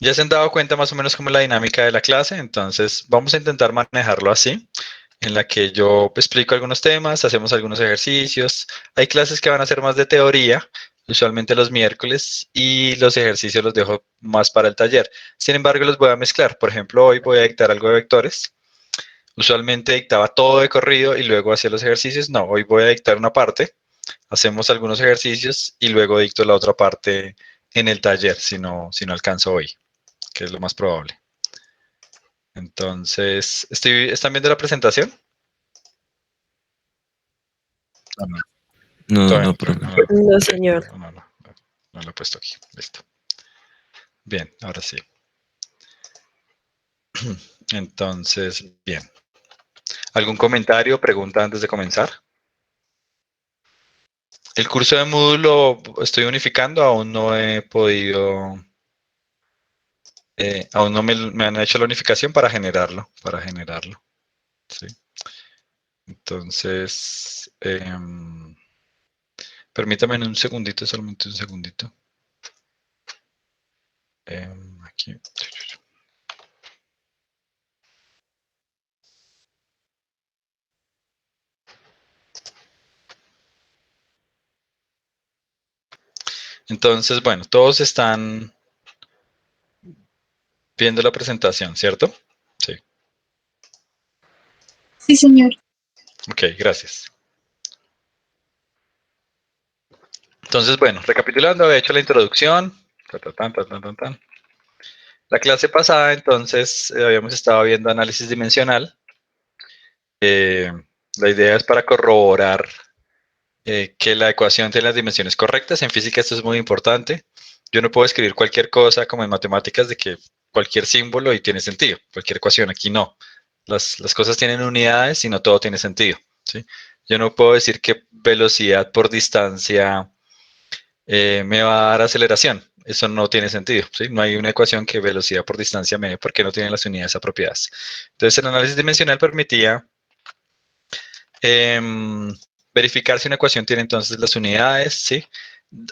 Ya se han dado cuenta más o menos cómo es la dinámica de la clase, entonces vamos a intentar manejarlo así, en la que yo explico algunos temas, hacemos algunos ejercicios. Hay clases que van a ser más de teoría, usualmente los miércoles, y los ejercicios los dejo más para el taller. Sin embargo, los voy a mezclar. Por ejemplo, hoy voy a dictar algo de vectores. Usualmente dictaba todo de corrido y luego hacía los ejercicios. No, hoy voy a dictar una parte, hacemos algunos ejercicios y luego dicto la otra parte en el taller, si no alcanzo hoy, que es lo más probable. Entonces, ¿están viendo la presentación? No, no, No, todavía no, no, profe. No, sí, señor. no lo he puesto aquí. Listo. Bien, ahora sí. Entonces, bien. ¿Algún comentario o pregunta antes de comenzar? El curso de Moodle lo estoy unificando, aún no he podido, aún no me han hecho la unificación para generarlo, ¿sí? Entonces, permítame un segundito, solamente un segundito. Aquí. Entonces, bueno, todos están viendo la presentación, ¿cierto? Sí. Sí, señor. Ok, gracias. Entonces, bueno, recapitulando, había hecho la introducción. La clase pasada, entonces, habíamos estado viendo análisis dimensional. La idea es para corroborar que la ecuación tiene las dimensiones correctas. En física esto es muy importante. Yo no puedo escribir cualquier cosa como en matemáticas de que cualquier símbolo y tiene sentido. Cualquier ecuación, aquí no. Las cosas tienen unidades y no todo tiene sentido, ¿sí? Yo no puedo decir que velocidad por distancia me va a dar aceleración. Eso no tiene sentido, ¿sí? No hay una ecuación que velocidad por distancia me dé porque no tiene las unidades apropiadas. Entonces el análisis dimensional permitía verificar si una ecuación tiene entonces las unidades, ¿sí?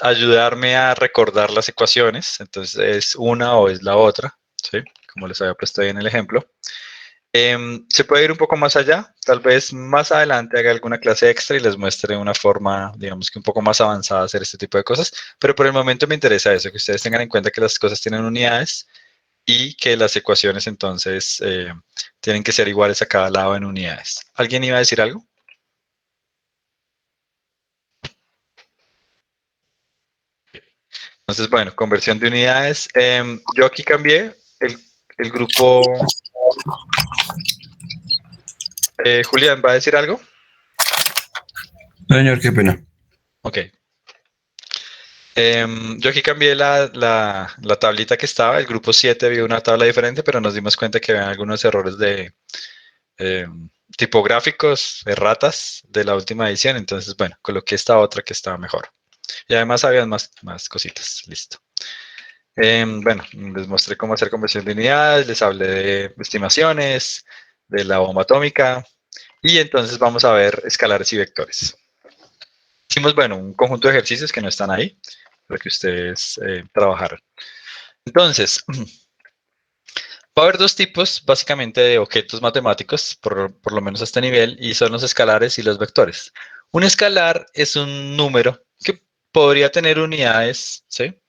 Ayudarme a recordar las ecuaciones, entonces es una o es la otra, ¿sí? Como les había puesto ahí en el ejemplo. Se puede ir un poco más allá, tal vez más adelante haga alguna clase extra y les muestre una forma, digamos que un poco más avanzada de hacer este tipo de cosas, pero por el momento me interesa eso, que ustedes tengan en cuenta que las cosas tienen unidades y que las ecuaciones entonces tienen que ser iguales a cada lado en unidades. ¿Alguien iba a decir algo? Entonces, bueno, conversión de unidades. Yo aquí cambié el grupo. Julián, ¿va a decir algo? Señor, qué pena. Ok. Yo aquí cambié la tablita que estaba. El grupo 7 había una tabla diferente, pero nos dimos cuenta que había algunos errores de tipográficos, erratas de la última edición. Entonces, bueno, coloqué esta otra que estaba mejor. Y además había más cositas. Listo. Bueno, les mostré cómo hacer conversión de unidades, les hablé de estimaciones, de la bomba atómica, y entonces vamos a ver escalares y vectores. Hicimos, bueno, un conjunto de ejercicios que no están ahí, para que ustedes trabajaran. Entonces, va a haber dos tipos, básicamente, de objetos matemáticos, por lo menos a este nivel, y son los escalares y los vectores. Un escalar es un número que podría tener unidades, ¿sí?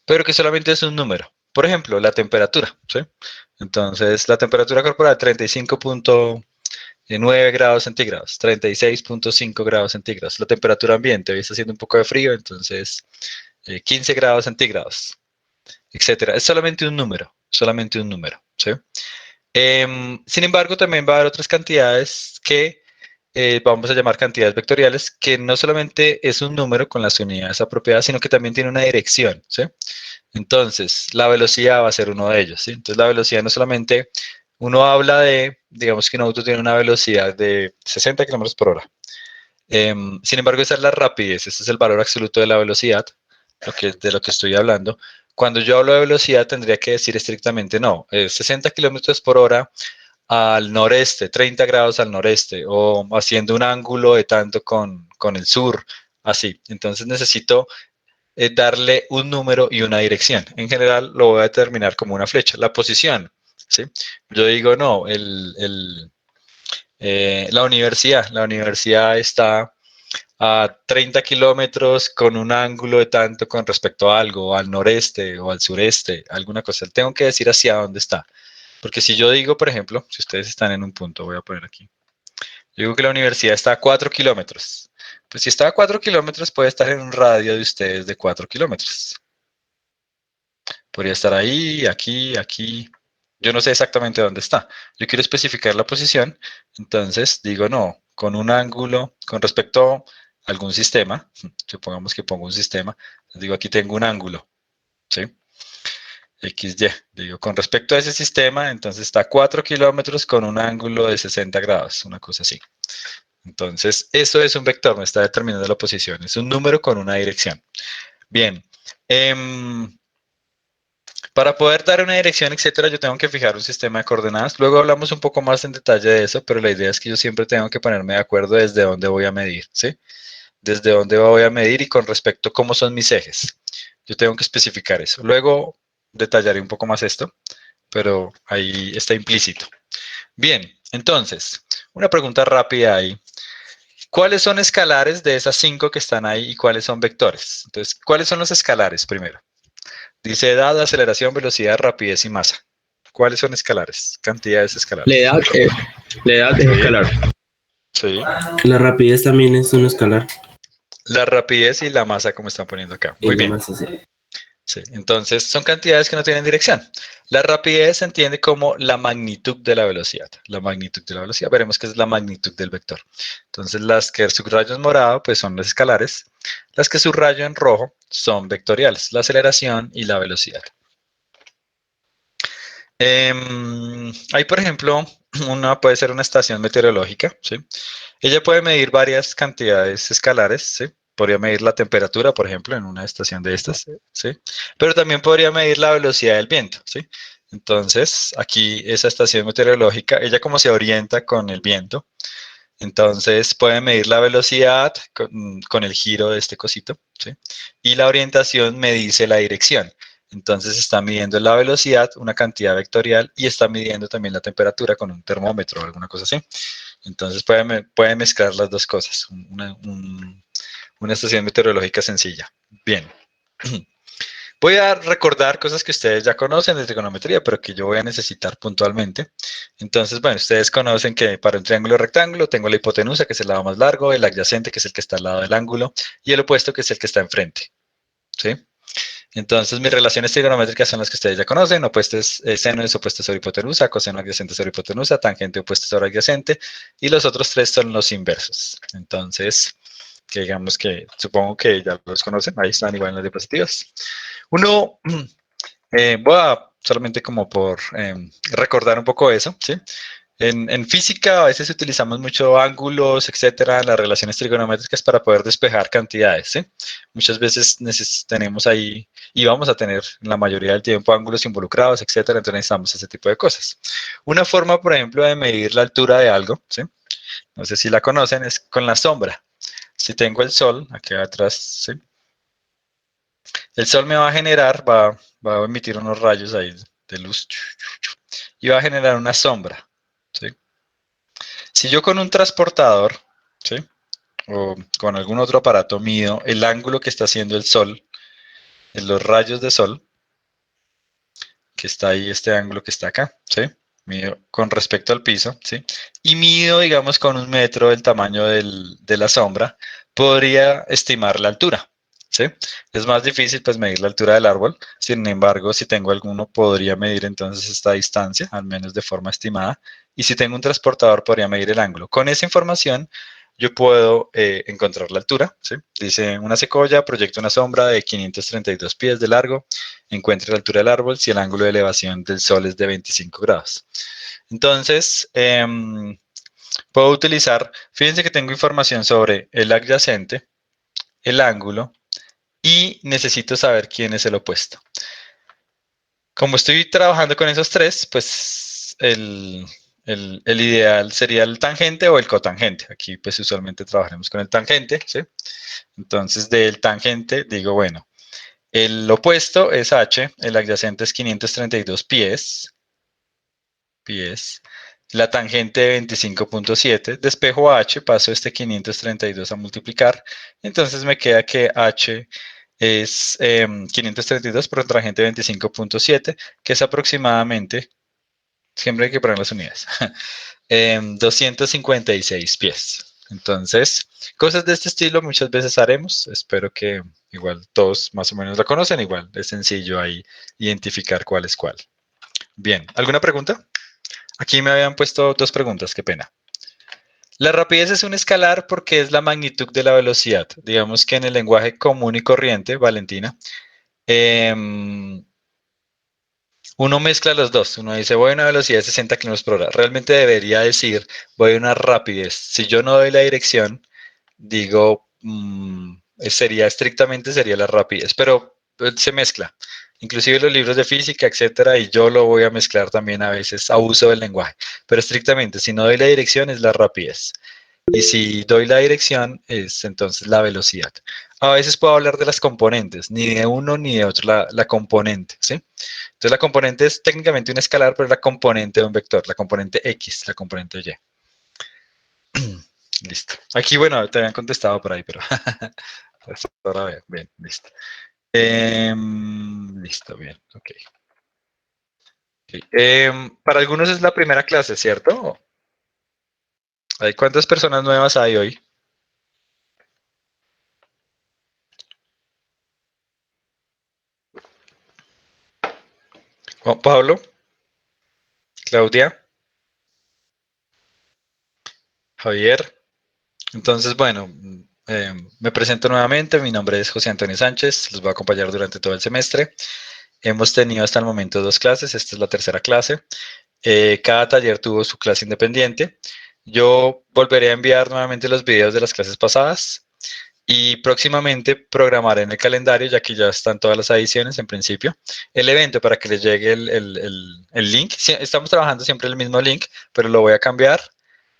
Pero que solamente es un número. Por ejemplo, la temperatura, ¿sí? Entonces, la temperatura corporal, 35.9 grados centígrados, 36.5 grados centígrados. La temperatura ambiente, hoy está haciendo un poco de frío, entonces 15 grados centígrados, etcétera. Es solamente un número, ¿sí? Sin embargo, también va a haber otras cantidades que vamos a llamar cantidades vectoriales, que no solamente es un número con las unidades apropiadas, sino que también tiene una dirección, ¿sí? Entonces, la velocidad va a ser uno de ellos, ¿sí? Entonces, la velocidad no solamente, uno habla de, digamos que un auto tiene una velocidad de 60 kilómetros por hora. Sin embargo, esa es la rapidez, ese es el valor absoluto de la velocidad, de lo que estoy hablando. Cuando yo hablo de velocidad, tendría que decir estrictamente no, 60 kilómetros por hora al noreste, 30 grados al noreste, o haciendo un ángulo de tanto con el sur, así. Entonces necesito darle un número y una dirección. En general lo voy a determinar como una flecha. La posición, ¿sí? Yo digo, no, la universidad está a 30 kilómetros con un ángulo de tanto con respecto a algo, al noreste o al sureste, alguna cosa. Tengo que decir hacia dónde está. Porque si yo digo, por ejemplo, si ustedes están en un punto, voy a poner aquí. Yo digo que la universidad está a 4 kilómetros. Pues si está a 4 kilómetros, puede estar en un radio de ustedes de 4 kilómetros. Podría estar ahí, aquí, aquí. Yo no sé exactamente dónde está. Yo quiero especificar la posición. Entonces digo, no, con un ángulo con respecto a algún sistema. Supongamos que pongo un sistema. Digo, aquí tengo un ángulo. ¿Sí? XY. Digo, con respecto a ese sistema, entonces está a 4 kilómetros con un ángulo de 60 grados. Una cosa así. Entonces, eso es un vector, me está determinando la posición. Es un número con una dirección. Bien. Para poder dar una dirección, etcétera, yo tengo que fijar un sistema de coordenadas. Luego hablamos un poco más en detalle de eso, pero la idea es que yo siempre tengo que ponerme de acuerdo desde dónde voy a medir, ¿sí? Desde dónde voy a medir y con respecto a cómo son mis ejes. Yo tengo que especificar eso. Luego detallaré un poco más esto, pero ahí está implícito. Bien, entonces, una pregunta rápida ahí. ¿Cuáles son escalares de esas 5 que están ahí y cuáles son vectores? Entonces, ¿cuáles son los escalares primero? Dice edad, aceleración, velocidad, rapidez y masa. ¿Cuáles son escalares? Cantidades La escalares. edad, eh, la edad es Sí, escalar. sí. La rapidez también es un escalar. La rapidez y la masa, como están poniendo acá. Y Muy la bien. masa, sí. Sí. Entonces, son cantidades que no tienen dirección. La rapidez se entiende como la magnitud de la velocidad. La magnitud de la velocidad. Veremos qué es la magnitud del vector. Entonces, las que subrayo en morado, pues son las escalares. Las que subrayo en rojo son vectoriales. La aceleración y la velocidad. Hay, por ejemplo, una puede ser una estación meteorológica, ¿sí? Ella puede medir varias cantidades escalares, ¿sí? Podría medir la temperatura, por ejemplo, en una estación de estas, ¿sí? Pero también podría medir la velocidad del viento, ¿sí? Entonces, aquí esa estación meteorológica, ella como se orienta con el viento, entonces puede medir la velocidad con el giro de este cosito, ¿sí? Y la orientación me dice la dirección. Entonces está midiendo la velocidad, una cantidad vectorial, y está midiendo también la temperatura con un termómetro o alguna cosa así. Entonces puede mezclar las dos cosas, una estación meteorológica sencilla. Bien. Voy a recordar cosas que ustedes ya conocen de trigonometría, pero que yo voy a necesitar puntualmente. Entonces, bueno, ustedes conocen que para un triángulo rectángulo tengo la hipotenusa, que es el lado más largo, el adyacente, que es el que está al lado del ángulo, y el opuesto, que es el que está enfrente. ¿Sí? Entonces, mis relaciones trigonométricas son las que ustedes ya conocen: opuesto es seno es opuesto sobre hipotenusa, coseno adyacente sobre hipotenusa, tangente opuesto sobre adyacente, y los otros tres son los inversos. Entonces, que digamos que supongo que ya los conocen, ahí están igual en las diapositivas. Uno, voy a solamente como por recordar un poco eso, ¿sí? En física a veces utilizamos mucho ángulos, etcétera, las relaciones trigonométricas para poder despejar cantidades, ¿sí? Muchas veces tenemos ahí, y vamos a tener la mayoría del tiempo ángulos involucrados, etcétera, entonces necesitamos ese tipo de cosas. Una forma, por ejemplo, de medir la altura de algo, ¿sí? No sé si la conocen, es con la sombra. Si tengo el sol aquí atrás, ¿sí? El sol me va a generar, va a emitir unos rayos ahí de luz y va a generar una sombra, ¿sí? Si yo con un transportador, ¿sí? O con algún otro aparato mido el ángulo que está haciendo el sol en los rayos de sol, que está ahí, este ángulo que está acá, ¿sí? Mido con respecto al piso, ¿sí? Y mido, digamos, con 1 metro el tamaño de la sombra, podría estimar la altura, ¿sí? Es más difícil, pues, medir la altura del árbol. Sin embargo, si tengo alguno, podría medir entonces esta distancia, al menos de forma estimada. Y si tengo un transportador, podría medir el ángulo. Con esa información, yo puedo encontrar la altura, ¿sí? Dice, una secoya proyecta una sombra de 532 pies de largo, encuentre la altura del árbol si el ángulo de elevación del sol es de 25 grados. Entonces, puedo utilizar, fíjense que tengo información sobre el adyacente, el ángulo, y necesito saber quién es el opuesto. Como estoy trabajando con esos tres, pues el ideal sería el tangente o el cotangente. Aquí pues usualmente trabajaremos con el tangente, ¿sí? Entonces del tangente digo, bueno, El opuesto es h, el adyacente es 532 pies. La tangente de 25.7, despejo h, paso este 532 a multiplicar, entonces me queda que h es 532 por tangente de 25.7, que es aproximadamente, siempre hay que poner las unidades, 256 pies. Entonces, cosas de este estilo muchas veces haremos. Espero que igual todos más o menos lo conocen. Igual es sencillo ahí identificar cuál es cuál. Bien, ¿alguna pregunta? Aquí me habían puesto dos preguntas, qué pena. La rapidez es un escalar porque es la magnitud de la velocidad. Digamos que en el lenguaje común y corriente, Valentina, uno mezcla los dos. Uno dice, voy a una velocidad de 60 kilómetros por hora. Realmente debería decir, voy a una rapidez. Si yo no doy la dirección, digo, sería estrictamente sería la rapidez, pero se mezcla. Inclusive los libros de física, etcétera, y yo lo voy a mezclar también a veces a uso del lenguaje. Pero estrictamente, si no doy la dirección, es la rapidez. Y si doy la dirección, es entonces la velocidad. A veces puedo hablar de las componentes, ni de uno ni de otro, la componente, ¿sí? Entonces la componente es técnicamente un escalar, pero es la componente de un vector, la componente X, la componente Y. Listo. Aquí, bueno, te habían contestado por ahí, pero ahora bien, bien, listo. Listo, bien, ok. Para algunos es la primera clase, ¿cierto? ¿Cuántas personas nuevas hay hoy? Juan Pablo, Claudia, Javier. Entonces, bueno, me presento nuevamente. Mi nombre es José Antonio Sánchez. Los voy a acompañar durante todo el semestre. Hemos tenido hasta el momento dos clases. Esta es la tercera clase. Cada taller tuvo su clase independiente. Yo volveré a enviar nuevamente los videos de las clases pasadas y próximamente programaré en el calendario, ya que ya están todas las adiciones en principio, el evento para que les llegue el link. Sí, estamos trabajando siempre el mismo link, pero lo voy a cambiar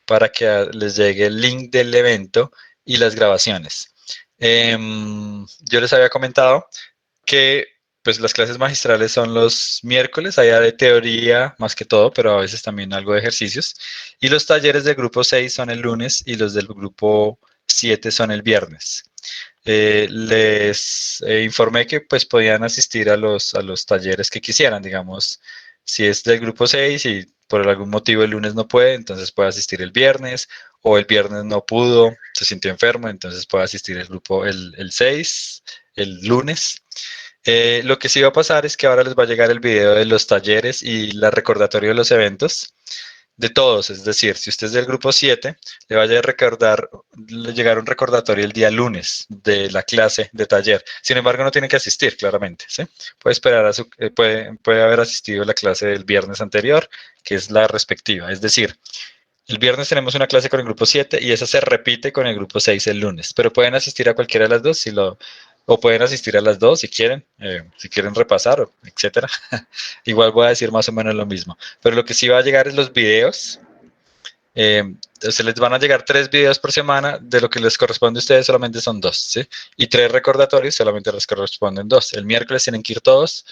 para que les llegue el link del evento y las grabaciones. Yo les había comentado que pues las clases magistrales son los miércoles, allá de teoría más que todo, pero a veces también algo de ejercicios. Y los talleres del grupo 6 son el lunes y los del grupo 7 son el viernes. Les informé que pues podían asistir a los talleres que quisieran, digamos, si es del grupo 6 y por algún motivo el lunes no puede, entonces puede asistir el viernes, o el viernes no pudo, se sintió enfermo, entonces puede asistir el grupo el 6, el lunes. Lo que sí va a pasar es que ahora les va a llegar el video de los talleres y la recordatorio de los eventos de todos, es decir, si usted es del grupo 7, le vaya a llegar un recordatorio el día lunes de la clase de taller. Sin embargo, no tiene que asistir, claramente, ¿sí? Puede esperar puede haber asistido a la clase del viernes anterior, que es la respectiva. Es decir, el viernes tenemos una clase con el grupo 7 y esa se repite con el grupo 6 el lunes, pero pueden asistir a cualquiera de las dos o pueden asistir a las dos si quieren repasar, etcétera. Igual voy a decir más o menos lo mismo, pero lo que sí va a llegar es los videos. Se les van a llegar 3 videos por semana, de lo que les corresponde a ustedes solamente son 2, ¿sí? Y 3 recordatorios solamente les corresponden 2. El miércoles tienen que ir todos,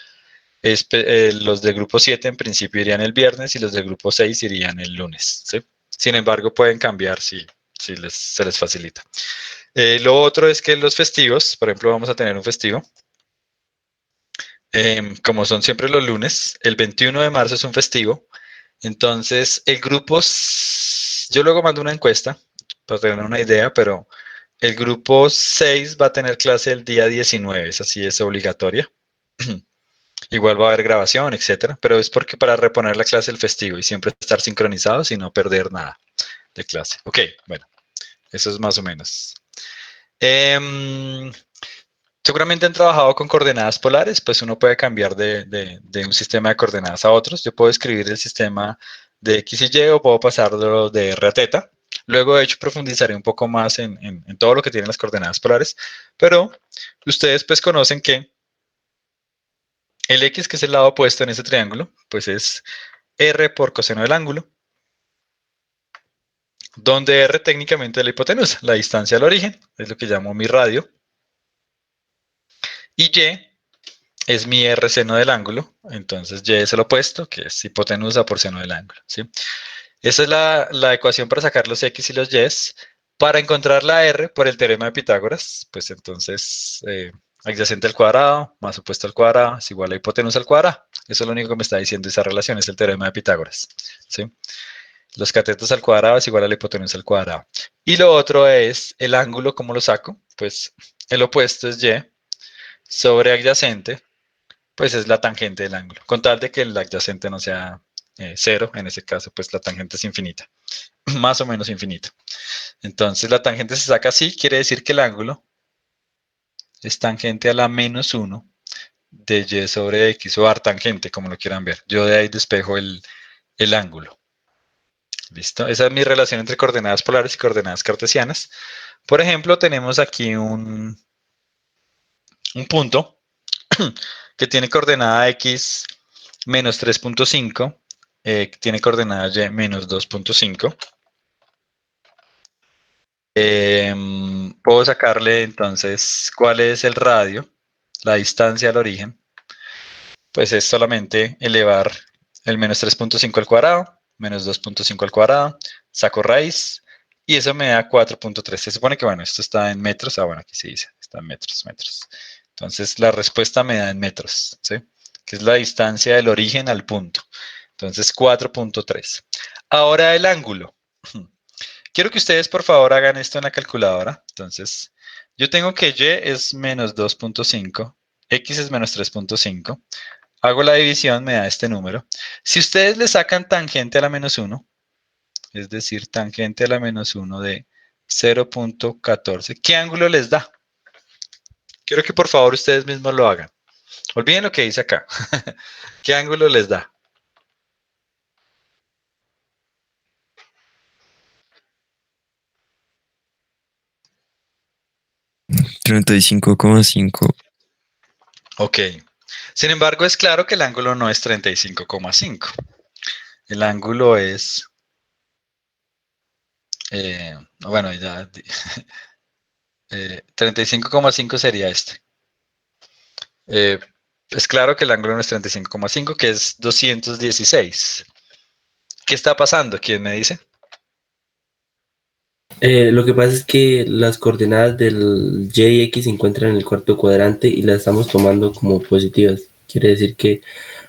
los del grupo 7 en principio irían el viernes y los del grupo 6 irían el lunes, ¿sí? Sin embargo, pueden cambiar si se les facilita. Lo otro es que los festivos, por ejemplo, vamos a tener un festivo, como son siempre los lunes, el 21 de marzo es un festivo, entonces yo luego mando una encuesta para tener una idea, pero el grupo 6 va a tener clase el día 19, esa sí es obligatoria. Igual va a haber grabación, etcétera, pero es porque para reponer la clase del festivo y siempre estar sincronizados y no perder nada de clase. Ok, bueno, eso es más o menos. Em, Seguramente han trabajado con coordenadas polares, pues uno puede cambiar de un sistema de coordenadas a otros. Yo puedo escribir el sistema de X y Y o puedo pasarlo de R a teta. Luego, de hecho, profundizaré un poco más en todo lo que tienen las coordenadas polares, pero ustedes pues conocen que el X, que es el lado opuesto en ese triángulo, pues es R por coseno del ángulo, donde R técnicamente es la hipotenusa, la distancia al origen, es lo que llamo mi radio, y Y es mi R seno del ángulo, entonces Y es el opuesto, que es hipotenusa por seno del ángulo, ¿sí? Esa es la ecuación para sacar los X y los Y. Para encontrar la R por el teorema de Pitágoras, pues entonces adyacente al cuadrado más opuesto al cuadrado es igual a hipotenusa al cuadrado. Eso es lo único que me está diciendo esa relación, es el teorema de Pitágoras, ¿sí? Los catetos al cuadrado es igual a la hipotenusa al cuadrado. Y lo otro es el ángulo, ¿cómo lo saco? Pues el opuesto es Y sobre adyacente, pues es la tangente del ángulo. Con tal de que el adyacente no sea 0, en ese caso, pues la tangente es infinita, más o menos infinita. Entonces la tangente se saca así, quiere decir que el ángulo es tangente a la menos 1 de Y sobre X, o artangente, como lo quieran ver. Yo de ahí despejo el ángulo. ¿Listo? Esa es mi relación entre coordenadas polares y coordenadas cartesianas. Por ejemplo, tenemos aquí un punto que tiene coordenada X menos 3.5, que tiene coordenada Y menos 2.5. Puedo sacarle entonces cuál es el radio, la distancia al origen. Pues es solamente elevar el menos 3.5 al cuadrado, menos 2.5 al cuadrado, saco raíz y eso me da 4.3. Se supone que, bueno, esto está en metros. Ah, bueno, aquí se dice, está en metros, metros. Entonces la respuesta me da en metros, ¿sí? Que es la distancia del origen al punto. Entonces 4.3. Ahora el ángulo. Quiero que ustedes por favor hagan esto en la calculadora. Entonces, yo tengo que Y es menos 2.5, X es menos 3.5. Hago la división, me da este número. Si ustedes le sacan tangente a la menos 1, es decir, tangente a la menos 1 de 0.14, ¿qué ángulo les da? Quiero que por favor ustedes mismos lo hagan. Olviden lo que dice acá. ¿Qué ángulo les da? 35,5. Ok. Sin embargo, es claro que el ángulo no es 35,5. El ángulo es... bueno, ya... 35,5 sería este. Es claro que el ángulo no es 35,5, que es 216. ¿Qué está pasando? ¿Quién me dice? Lo que pasa es que las coordenadas del Y y X se encuentran en el cuarto cuadrante y las estamos tomando como positivas. Quiere decir que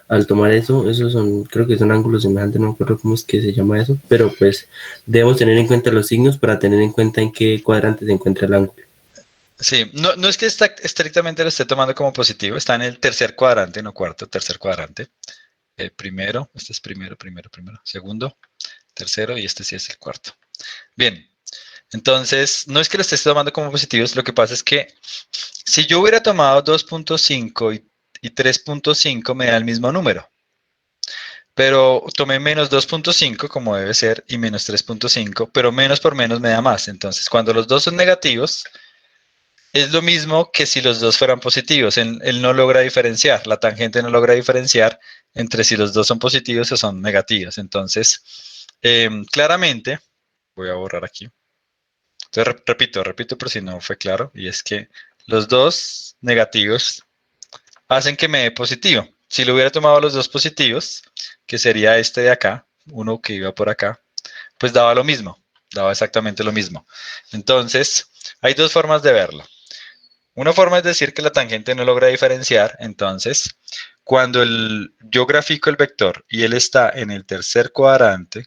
al tomar eso, esos son, creo que son ángulos semejantes, no me acuerdo cómo es que se llama eso, pero pues debemos tener en cuenta los signos para tener en cuenta en qué cuadrante se encuentra el ángulo. Sí, no es que estrictamente lo esté tomando como positivo, está en el tercer cuadrante, no cuarto, tercer cuadrante. Primero, este es primero, segundo, tercero y este sí es el cuarto. Bien, entonces no es que lo estés tomando como positivos, lo que pasa es que si yo hubiera tomado 2.5 y 3.5 me da el mismo número. Pero tomé menos 2.5 como debe ser y menos 3.5, pero menos por menos me da más. Entonces, cuando los dos son negativos, es lo mismo que si los dos fueran positivos. Él no logra diferenciar, la tangente no logra diferenciar entre si los dos son positivos o son negativos. Entonces, claramente, voy a borrar aquí. Entonces, repito por si no fue claro, y es que los dos negativos hacen que me dé positivo. Si lo hubiera tomado los dos positivos, que sería este de acá, uno que iba por acá, pues daba lo mismo, daba exactamente lo mismo. Entonces, hay dos formas de verlo. Una forma es decir que la tangente no logra diferenciar, entonces, cuando yo grafico el vector y él está en el tercer cuadrante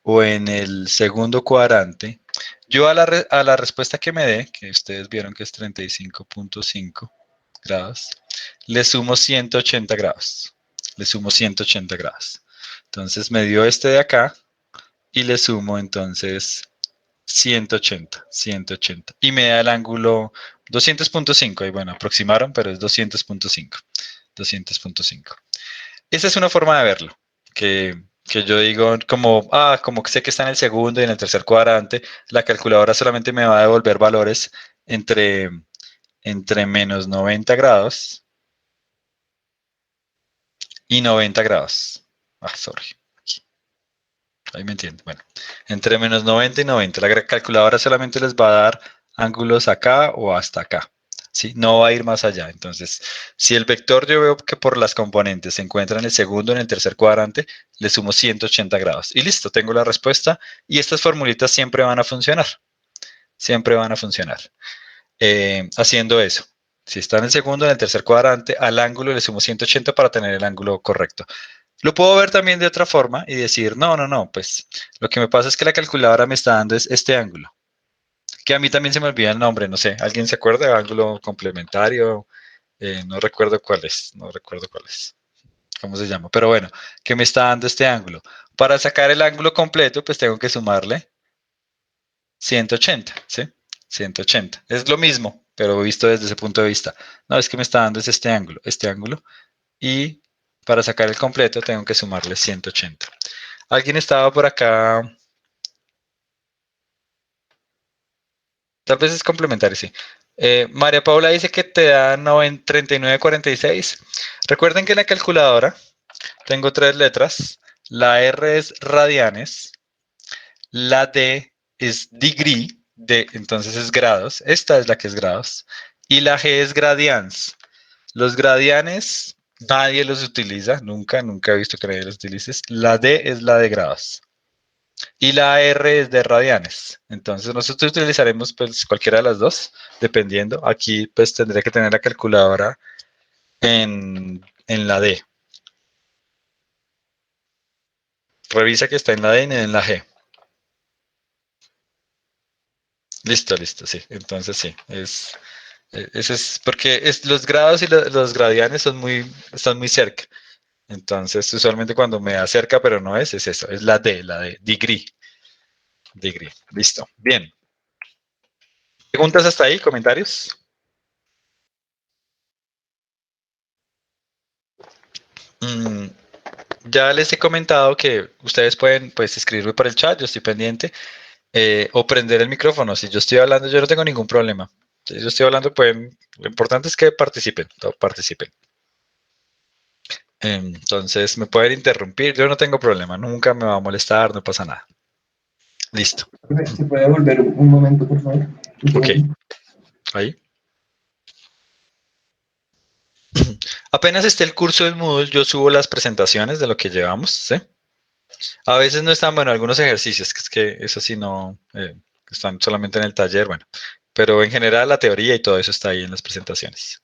o en el segundo cuadrante, yo a la respuesta que me dé, que ustedes vieron que es 35.5 grados, le sumo 180 grados. Le sumo 180 grados. Entonces me dio este de acá y le sumo entonces 180. Y me da el ángulo 200.5. Y bueno, aproximaron, pero es 200.5. 200.5. Esa es una forma de verlo, que yo digo como que sé que está en el segundo y en el tercer cuadrante, la calculadora solamente me va a devolver valores entre, entre menos 90 grados y 90 grados. Sorry. Aquí. Ahí me entienden. Bueno, entre menos 90 y 90. La calculadora solamente les va a dar ángulos acá o hasta acá. ¿sí? No va a ir más allá. Entonces, si el vector yo veo que por las componentes se encuentra en el segundo, en el tercer cuadrante, le sumo 180 grados. Y listo, tengo la respuesta. Y estas formulitas siempre van a funcionar. Siempre van a funcionar. Haciendo eso. Si está en el segundo, en el tercer cuadrante, al ángulo le sumo 180 para tener el ángulo correcto. Lo puedo ver también de otra forma y decir, no, pues lo que me pasa es que la calculadora me está dando es este ángulo, que a mí también se me olvida el nombre, no sé, ¿alguien se acuerda de ángulo complementario? No recuerdo cuál es, cómo se llama, pero bueno, que me está dando este ángulo. Para sacar el ángulo completo, pues tengo que sumarle 180, ¿sí? 180. Es lo mismo, pero visto desde ese punto de vista. No, es que me está dando es este ángulo, y para sacar el completo tengo que sumarle 180. ¿Alguien estaba por acá? Tal vez es complementario, sí. María Paula dice que te da 39,46. Recuerden que en la calculadora tengo tres letras. La R es radianes, la D es degree, entonces es grados. Esta es la que es grados. Y la G es gradians. Los gradianes nadie los utiliza, nunca he visto que nadie los utilice. La D es la de grados. Y la R es de radianes. Entonces nosotros utilizaremos pues cualquiera de las dos, dependiendo. Aquí pues tendré que tener la calculadora en la D. Revisa que está en la D y en la G. Listo, sí. Entonces sí, eso es porque los grados y los gradianes están muy cerca. Entonces, usualmente cuando me acerca, pero no es eso, es la de degree. Degree. Listo. Bien. ¿Preguntas hasta ahí? ¿Comentarios? Ya les he comentado que ustedes pueden pues escribirme por el chat, yo estoy pendiente, o prender el micrófono. Si yo estoy hablando, yo no tengo ningún problema. Si yo estoy hablando, lo importante es que participen, participen. Entonces, me pueden interrumpir, yo no tengo problema, nunca me va a molestar, no pasa nada. Listo. ¿Se puede volver un momento, por favor? Ok, ahí. Apenas esté el curso del Moodle, yo subo las presentaciones de lo que llevamos, ¿sí? A veces no están, bueno, algunos ejercicios, que es que eso sí no, están solamente en el taller, bueno. Pero en general la teoría y todo eso está ahí en las presentaciones.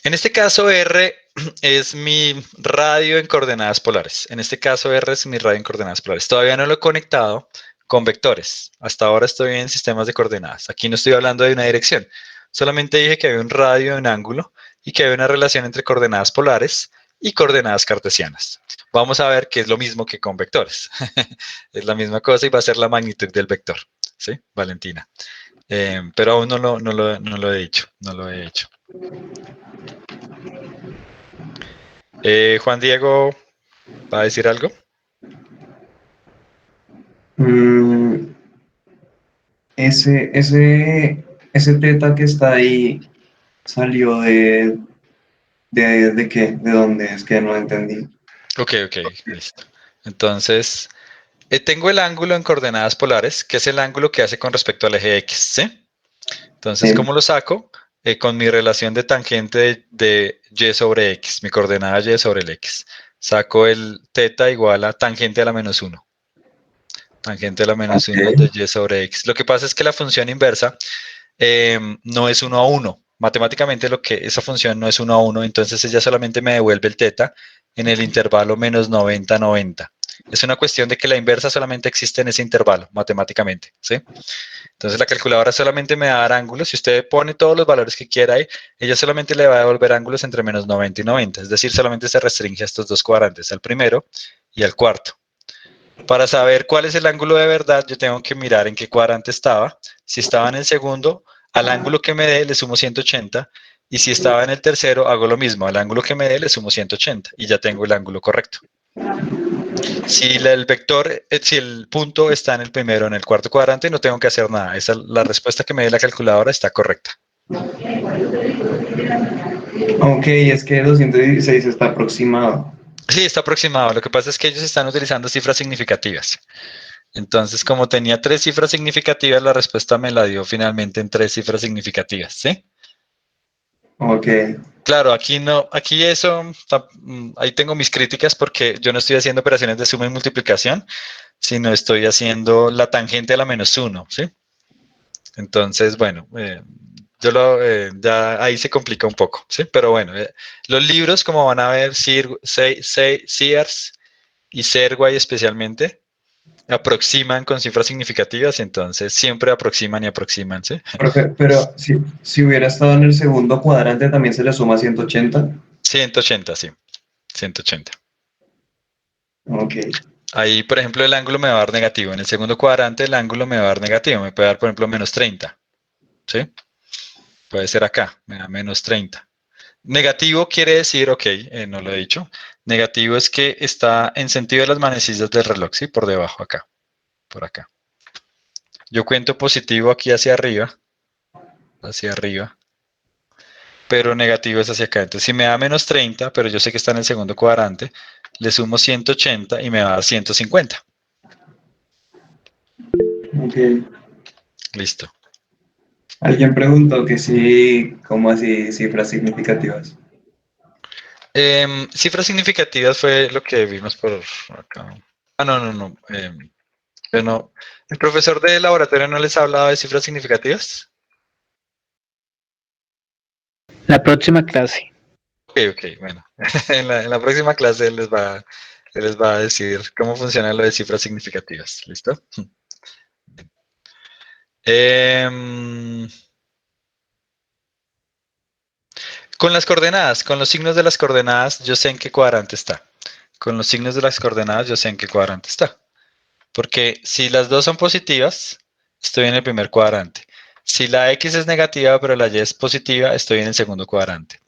En este caso R es mi radio en coordenadas polares. En este caso R es mi radio en coordenadas polares. Todavía no lo he conectado con vectores. Hasta ahora estoy en sistemas de coordenadas. Aquí no estoy hablando de una dirección. Solamente dije que había un radio, un ángulo y que había una relación entre coordenadas polares y coordenadas cartesianas. Vamos a ver que es lo mismo que con vectores. Es la misma cosa y va a ser la magnitud del vector. ¿Sí, Valentina? Pero aún no lo he dicho. No lo he hecho. Juan Diego, ¿va a decir algo? Ese teta que está ahí salió ¿de qué? ¿De dónde? Es que no entendí. Ok, listo. Entonces, tengo el ángulo en coordenadas polares, que es el ángulo que hace con respecto al eje X, ¿sí? Entonces, Sí. ¿cómo lo saco? Con mi relación de tangente de Y sobre X, mi coordenada Y sobre el X. Saco el teta igual a tangente a la menos 1. Tangente a la menos 1 de Y sobre X. Lo que pasa es que la función inversa no es 1 a 1. Matemáticamente esa función no es 1 a 1, entonces ella solamente me devuelve el teta en el intervalo menos 90, 90. Es una cuestión de que la inversa solamente existe en ese intervalo, matemáticamente, ¿sí? Entonces la calculadora solamente me va a dar ángulos. Si usted pone todos los valores que quiera ahí, ella solamente le va a devolver ángulos entre menos 90 y 90. Es decir, solamente se restringe a estos dos cuadrantes, al primero y al cuarto. Para saber cuál es el ángulo de verdad, yo tengo que mirar en qué cuadrante estaba. Si estaba en el segundo, al ángulo que me dé le sumo 180. Y si estaba en el tercero, hago lo mismo. Al ángulo que me dé le sumo 180 y ya tengo el ángulo correcto. Si si el punto está en el primero o en el cuarto cuadrante, no tengo que hacer nada. La respuesta que me dé la calculadora está correcta. Ok, es que 216 está aproximado. Sí, está aproximado. Lo que pasa es que ellos están utilizando cifras significativas. Entonces, como tenía 3 cifras significativas, la respuesta me la dio finalmente en 3 cifras significativas, ¿sí? Ok. Claro, aquí no, aquí eso, ahí tengo mis críticas porque yo no estoy haciendo operaciones de suma y multiplicación, sino estoy haciendo la tangente a la -1, ¿sí? Entonces, bueno, ya ahí se complica un poco, ¿sí? Pero bueno, los libros, como van a ver, Sears y Serway especialmente, aproximan con cifras significativas, entonces siempre aproximan y aproximan, ¿sí? Profe, pero si hubiera estado en el segundo cuadrante, también se le suma 180. 180, sí, 180. Ok. Ahí, por ejemplo, el ángulo me va a dar negativo. En el segundo cuadrante el ángulo me va a dar negativo. Me puede dar, por ejemplo, -30. ¿Sí? Puede ser acá, me da -30. Negativo quiere decir, ok, no lo he dicho. Negativo es que está en sentido de las manecillas del reloj, ¿sí? Por debajo, acá, por acá. Yo cuento positivo aquí hacia arriba, pero negativo es hacia acá. Entonces, si me da -30, pero yo sé que está en el segundo cuadrante, le sumo 180 y me va a dar 150. Ok. Listo. Alguien preguntó que sí, ¿cómo así cifras significativas? Cifras significativas fue lo que vimos por acá. Ah, no, no, no. Bueno, ¿el profesor de laboratorio no les ha hablado de cifras significativas? La próxima clase. Ok, ok, bueno. En la próxima clase él les va a decir cómo funciona lo de cifras significativas. ¿Listo? Em, con las coordenadas, con los signos de las coordenadas, yo sé en qué cuadrante está. Con los signos de las coordenadas, yo sé en qué cuadrante está. Porque si las dos son positivas, estoy en el primer cuadrante. Si la X es negativa, pero la Y es positiva, estoy en el segundo cuadrante.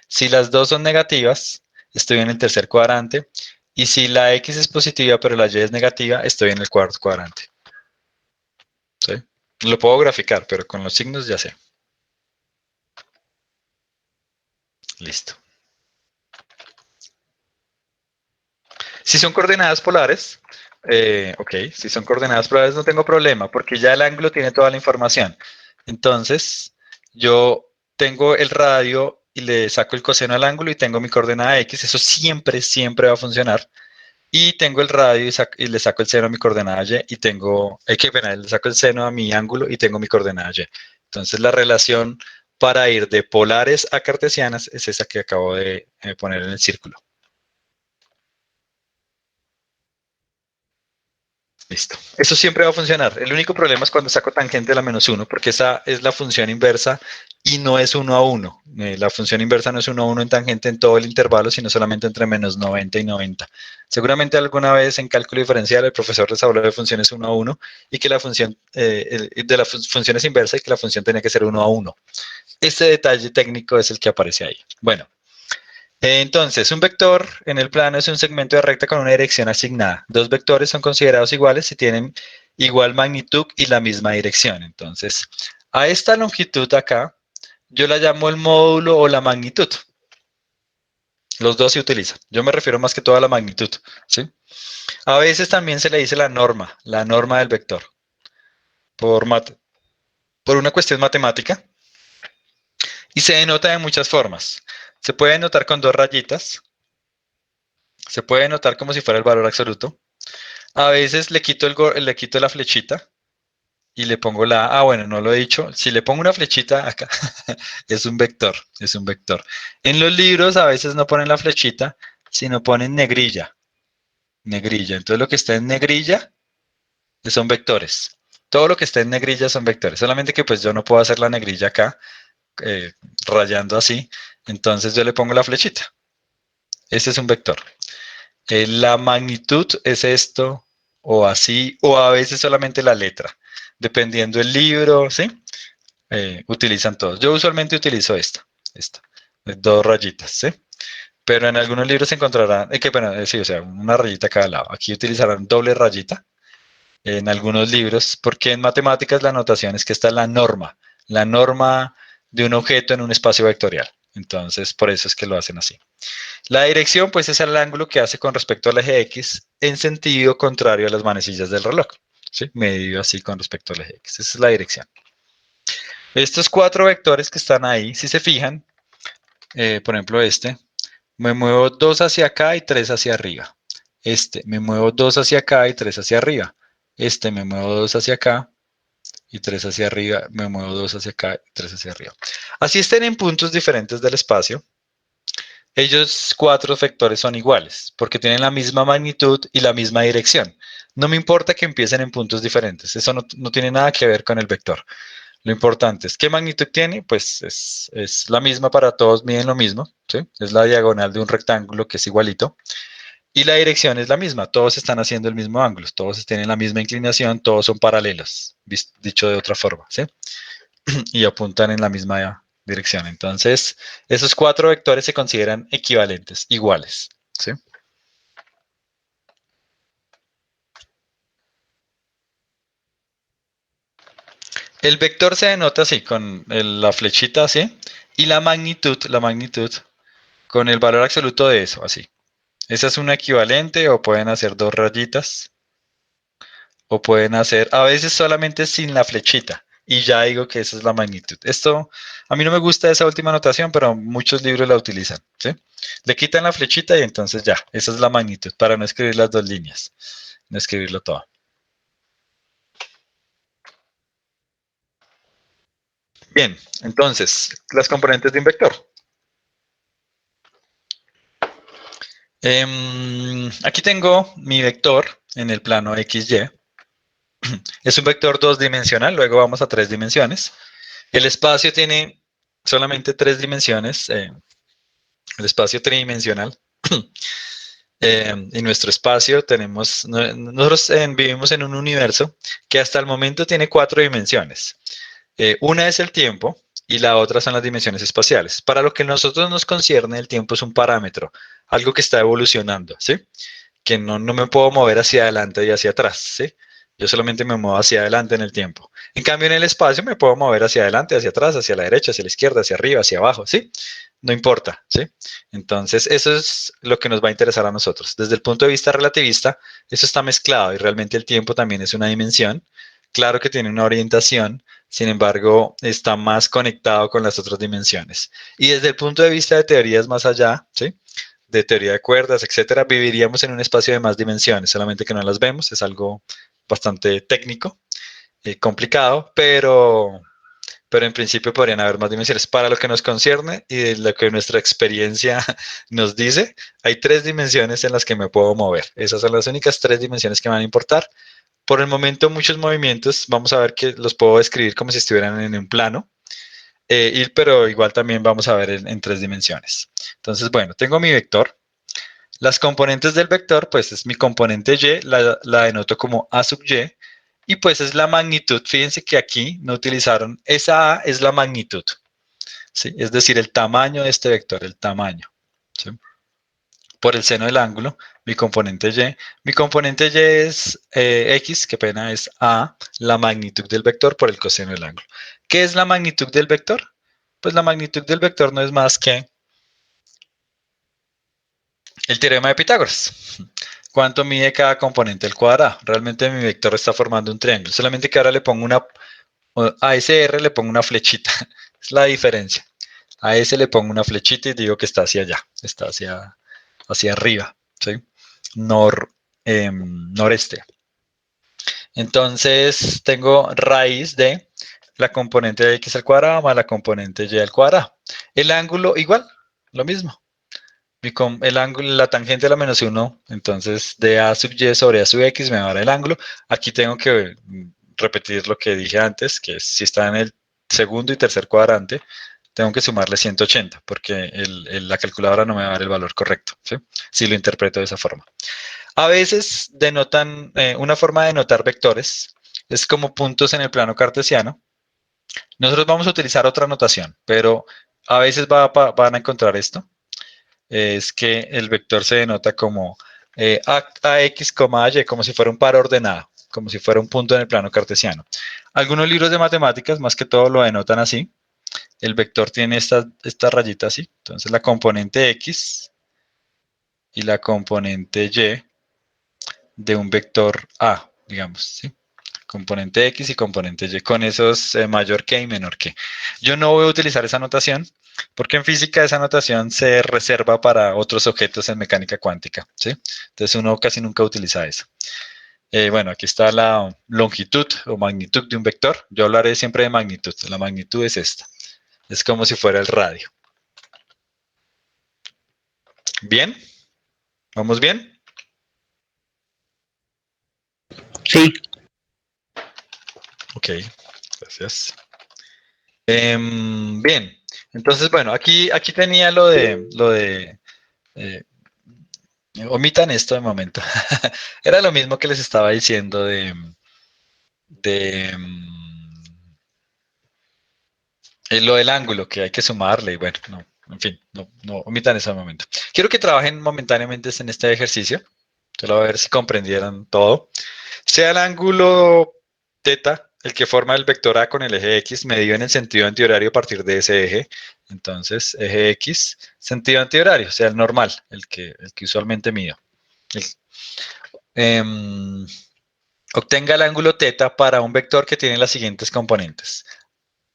Si las dos son negativas, estoy en el tercer cuadrante. Y si la X es positiva, pero la Y es negativa, estoy en el cuarto cuadrante. ¿Sí? Lo puedo graficar, pero con los signos ya sé. Listo. Si son coordenadas polares, ok, si son coordenadas polares no tengo problema, porque ya el ángulo tiene toda la información. Entonces, yo tengo el radio y le saco el coseno al ángulo y tengo mi coordenada X, eso siempre, siempre va a funcionar. Y tengo el radio y le saco el seno a mi coordenada Y y tengo, qué pena, le saco el seno a mi ángulo y tengo mi coordenada Y. Entonces, la relación para ir de polares a cartesianas es esa que acabo de poner en el círculo. Listo. Eso siempre va a funcionar. El único problema es cuando saco tangente a la -1, porque esa es la función inversa y no es 1 a 1. La función inversa no es 1 a 1 en tangente en todo el intervalo, sino solamente entre -90 y 90. Seguramente alguna vez en cálculo diferencial el profesor les habló de funciones 1 a 1 y que la función de las funciones inversa y que la función tenía que ser 1 a 1. Este detalle técnico es el que aparece ahí. Bueno. Entonces, un vector en el plano es un segmento de recta con una dirección asignada. Dos vectores son considerados iguales si tienen igual magnitud y la misma dirección. Entonces, a esta longitud acá, yo la llamo el módulo o la magnitud. Los dos se utilizan. Yo me refiero más que todo a la magnitud, ¿sí? A veces también se le dice la norma del vector, por, por una cuestión matemática, y se denota de muchas formas. Se puede denotar con dos rayitas, se puede denotar como si fuera el valor absoluto. A veces le quito la flechita y le pongo la A. Ah, bueno, no lo he dicho. Si le pongo una flechita acá, es un vector, es un vector. En los libros a veces no ponen la flechita, sino ponen negrilla, negrilla. Entonces lo que está en negrilla son vectores. Todo lo que está en negrilla son vectores. Solamente que pues yo no puedo hacer la negrilla acá, eh, rayando así. Entonces yo le pongo la flechita. Este es un vector. La magnitud es esto, o así, o a veces solamente la letra, dependiendo del libro, ¿sí? Utilizan todos. Yo usualmente utilizo esta, dos rayitas, ¿sí? Pero en algunos libros se encontrarán, sí, o sea, una rayita a cada lado. Aquí utilizarán doble rayita en algunos libros, porque en matemáticas la notación es que está la norma de un objeto en un espacio vectorial. Entonces, por eso es que lo hacen así. La dirección, pues, es el ángulo que hace con respecto al eje X en sentido contrario a las manecillas del reloj. ¿sí? Medido así con respecto al eje X. Esa es la dirección. Estos 4 vectores que están ahí, si se fijan, por ejemplo me muevo 2 hacia acá y 3 hacia arriba. Me muevo 2 hacia acá y 3 hacia arriba. Me muevo 2 hacia acá y 3 hacia arriba. Me muevo 2 hacia acá y 3 hacia arriba. Así estén en puntos diferentes del espacio. Ellos 4 vectores son iguales porque tienen la misma magnitud y la misma dirección. No me importa que empiecen en puntos diferentes. Eso no tiene nada que ver con el vector. Lo importante es qué magnitud tiene, pues es la misma para todos, miden lo mismo, ¿sí? Es la diagonal de un rectángulo que es igualito. Y la dirección es la misma, todos están haciendo el mismo ángulo, todos tienen la misma inclinación, todos son paralelos, dicho de otra forma, ¿sí? Y apuntan en la misma dirección. Entonces, esos 4 vectores se consideran equivalentes, iguales, ¿sí? El vector se denota así, con la flechita así, y la magnitud con el valor absoluto de eso, así. Esa es una equivalente o pueden hacer 2 rayitas o pueden hacer a veces solamente sin la flechita y ya digo que esa es la magnitud. Esto a mí no me gusta esa última notación, pero muchos libros la utilizan, ¿sí? Le quitan la flechita y entonces ya, esa es la magnitud para no escribir las 2 líneas, no escribirlo todo. Bien, entonces, las componentes de un vector. Aquí tengo mi vector en el plano XY. Es un vector 2-dimensional, luego vamos a 3 dimensiones. El espacio tiene solamente 3 dimensiones, el espacio tridimensional. En nuestro espacio nosotros vivimos en un universo que hasta el momento tiene 4 dimensiones. Una es el tiempo y la otra son las dimensiones espaciales. Para lo que a nosotros nos concierne, el tiempo es un parámetro, algo que está evolucionando, ¿sí? Que no me puedo mover hacia adelante y hacia atrás, ¿sí? Yo solamente me muevo hacia adelante en el tiempo. En cambio, en el espacio me puedo mover hacia adelante, hacia atrás, hacia la derecha, hacia la izquierda, hacia arriba, hacia abajo, ¿sí? No importa, ¿sí? Entonces, eso es lo que nos va a interesar a nosotros. Desde el punto de vista relativista, eso está mezclado y realmente el tiempo también es una dimensión. Claro que tiene una orientación, sin embargo, está más conectado con las otras dimensiones. Y desde el punto de vista de teorías más allá, ¿sí? De teoría de cuerdas, etcétera, viviríamos en un espacio de más dimensiones, solamente que no las vemos, es algo bastante técnico, complicado, pero en principio podrían haber más dimensiones. Para lo que nos concierne y de lo que nuestra experiencia nos dice, hay 3 dimensiones en las que me puedo mover. Esas son las únicas 3 dimensiones que van a importar. Por el momento, muchos movimientos, vamos a ver que los puedo describir como si estuvieran en un plano, pero igual también vamos a ver en 3 dimensiones. Entonces, bueno, tengo mi vector. Las componentes del vector, pues es mi componente y, la denoto como a sub y, y pues es la magnitud. Fíjense que aquí no utilizaron, esa a es la magnitud, ¿sí? Es decir, el tamaño de este vector, el tamaño, ¿sí? Por el seno del ángulo, mi componente y. Mi componente y es x, qué pena, es a, la magnitud del vector por el coseno del ángulo. ¿Qué es la magnitud del vector? Pues la magnitud del vector no es más que el teorema de Pitágoras. ¿Cuánto mide cada componente del cuadrado? Realmente mi vector está formando un triángulo, solamente que ahora le pongo a ese R le pongo una flechita, es la diferencia. A ese le pongo una flechita y digo que está hacia allá, está hacia arriba, ¿sí? Noreste. Entonces tengo raíz de la componente de x al cuadrado más la componente y al cuadrado. El ángulo igual, lo mismo. El ángulo, la tangente de la menos 1, entonces de a sub y sobre a sub x me va a dar el ángulo. Aquí tengo que repetir lo que dije antes, que si está en el segundo y tercer cuadrante, tengo que sumarle 180, porque la calculadora no me va a dar el valor correcto, ¿sí? Si lo interpreto de esa forma. A veces denotan, una forma de denotar vectores, es como puntos en el plano cartesiano. Nosotros vamos a utilizar otra notación, pero a veces van a encontrar esto. Es que el vector se denota como ax, y, como si fuera un par ordenado, como si fuera un punto en el plano cartesiano. Algunos libros de matemáticas, más que todo, lo denotan así. El vector tiene esta rayita así. Entonces, la componente x y la componente y de un vector a, digamos, ¿sí? componente X y componente Y, con esos mayor que y menor que. Yo no voy a utilizar esa notación porque en física esa notación se reserva para otros objetos en mecánica cuántica, ¿sí? Entonces uno casi nunca utiliza eso. Bueno, aquí está la longitud o magnitud de un vector. Yo hablaré siempre de magnitud. La magnitud es esta. Es como si fuera el radio. ¿Bien? ¿Vamos bien? Sí, Ok, gracias. Bien, entonces, bueno, aquí tenía eh, omitan esto de momento. Era lo mismo que les estaba diciendo de lo del ángulo, que hay que sumarle, y bueno, no, en fin, no omitan eso de momento. Quiero que trabajen momentáneamente en este ejercicio. Solo a ver si comprendieron todo. Sea el ángulo teta el que forma el vector A con el eje X medido en el sentido antihorario a partir de ese eje. Entonces, eje X, sentido antihorario, sea el normal, el que usualmente mido. El- em, obtenga el ángulo teta para un vector que tiene las siguientes componentes.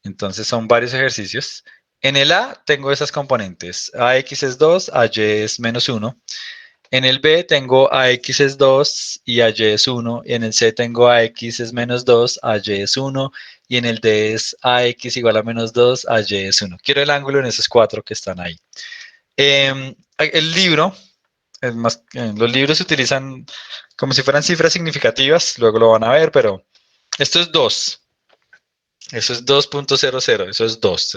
Entonces, son varios ejercicios. En el A tengo esas componentes. AX es 2, AY es -1. En el B tengo AX es 2 y AY es 1. Y en el C tengo AX es -2, AY es 1. Y en el D es AX igual a -2, AY es 1. Quiero el ángulo en esos cuatro que están ahí. El libro, los libros se utilizan como si fueran cifras significativas, luego lo van a ver, pero esto es 2. Eso es 2.00, eso es 2.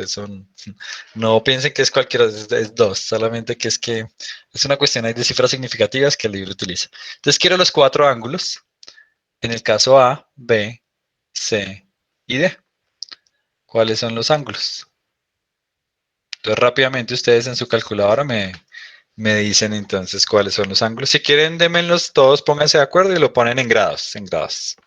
No piensen que es cualquiera, es 2, solamente que es una cuestión ahí de cifras significativas que el libro utiliza. Entonces quiero los cuatro ángulos, en el caso A, B, C y D. ¿Cuáles son los ángulos? Entonces rápidamente ustedes en su calculadora me dicen entonces cuáles son los ángulos. Si quieren, démenlos todos, pónganse de acuerdo y lo ponen en grados, en grados.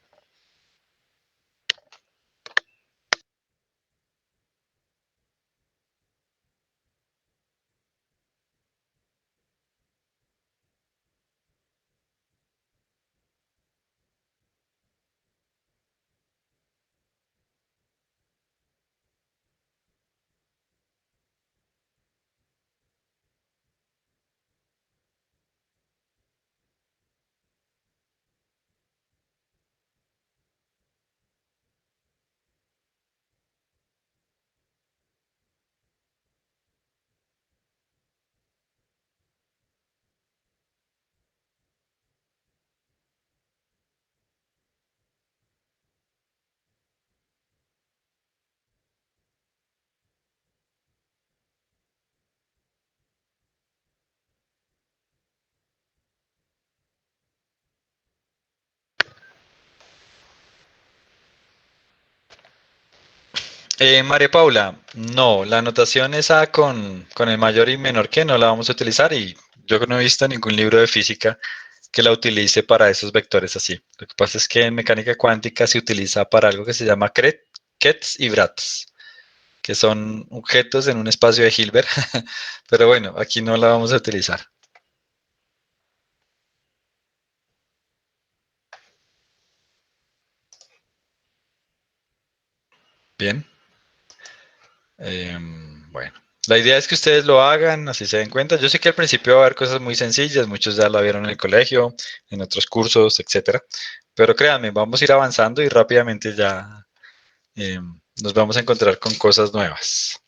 María Paula, no, la anotación esa con el mayor y menor que no la vamos a utilizar y yo no he visto ningún libro de física que la utilice para esos vectores así. Lo que pasa es que en mecánica cuántica se utiliza para algo que se llama Kets y Bratz, que son objetos en un espacio de Hilbert, pero bueno, aquí no la vamos a utilizar. Bien. Bueno, la idea es que ustedes lo hagan, así se den cuenta. Yo sé que al principio va a haber cosas muy sencillas, muchos ya lo vieron en el colegio, en otros cursos, etcétera. Pero créanme, vamos a ir avanzando y rápidamente ya nos vamos a encontrar con cosas nuevas.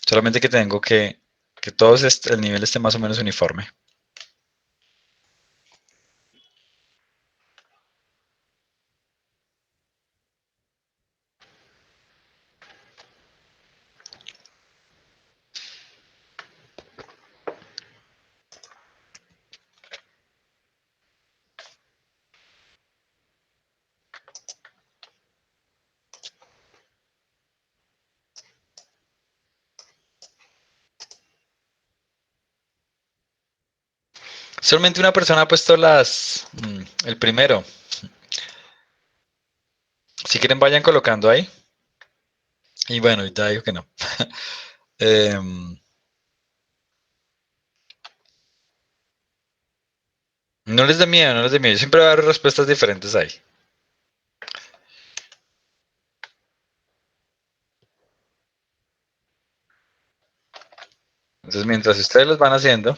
Solamente que tengo que todos el nivel esté más o menos uniforme. Solamente una persona ha puesto el primero. Si quieren vayan colocando ahí. Y bueno, ahorita digo que no. Em, No les dé miedo, no les dé miedo. Yo siempre voy a dar respuestas diferentes ahí. Entonces, mientras ustedes los van haciendo,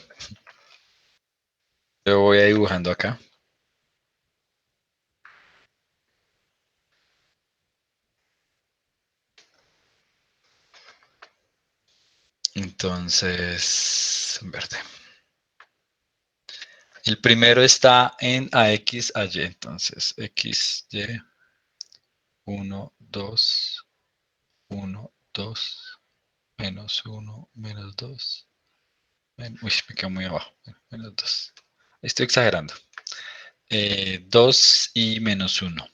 yo voy a dibujando acá. Entonces, en verde. El primero está en AX, AY. Entonces, X, Y, 1, 2, 1, 2, menos 1, menos 2. Uy, me quedo muy abajo. Menos 2. Estoy exagerando. 2 y menos 1.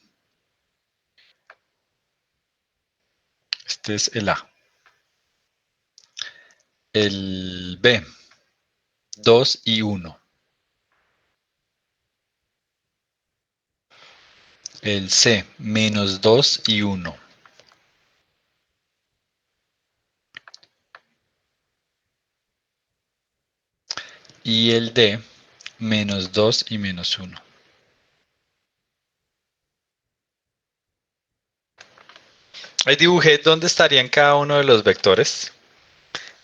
Este es el A. El B. 2 y 1. El C. Menos 2 y 1. Y el D. Menos 2 y menos 1. Ahí dibujé dónde estarían cada uno de los vectores.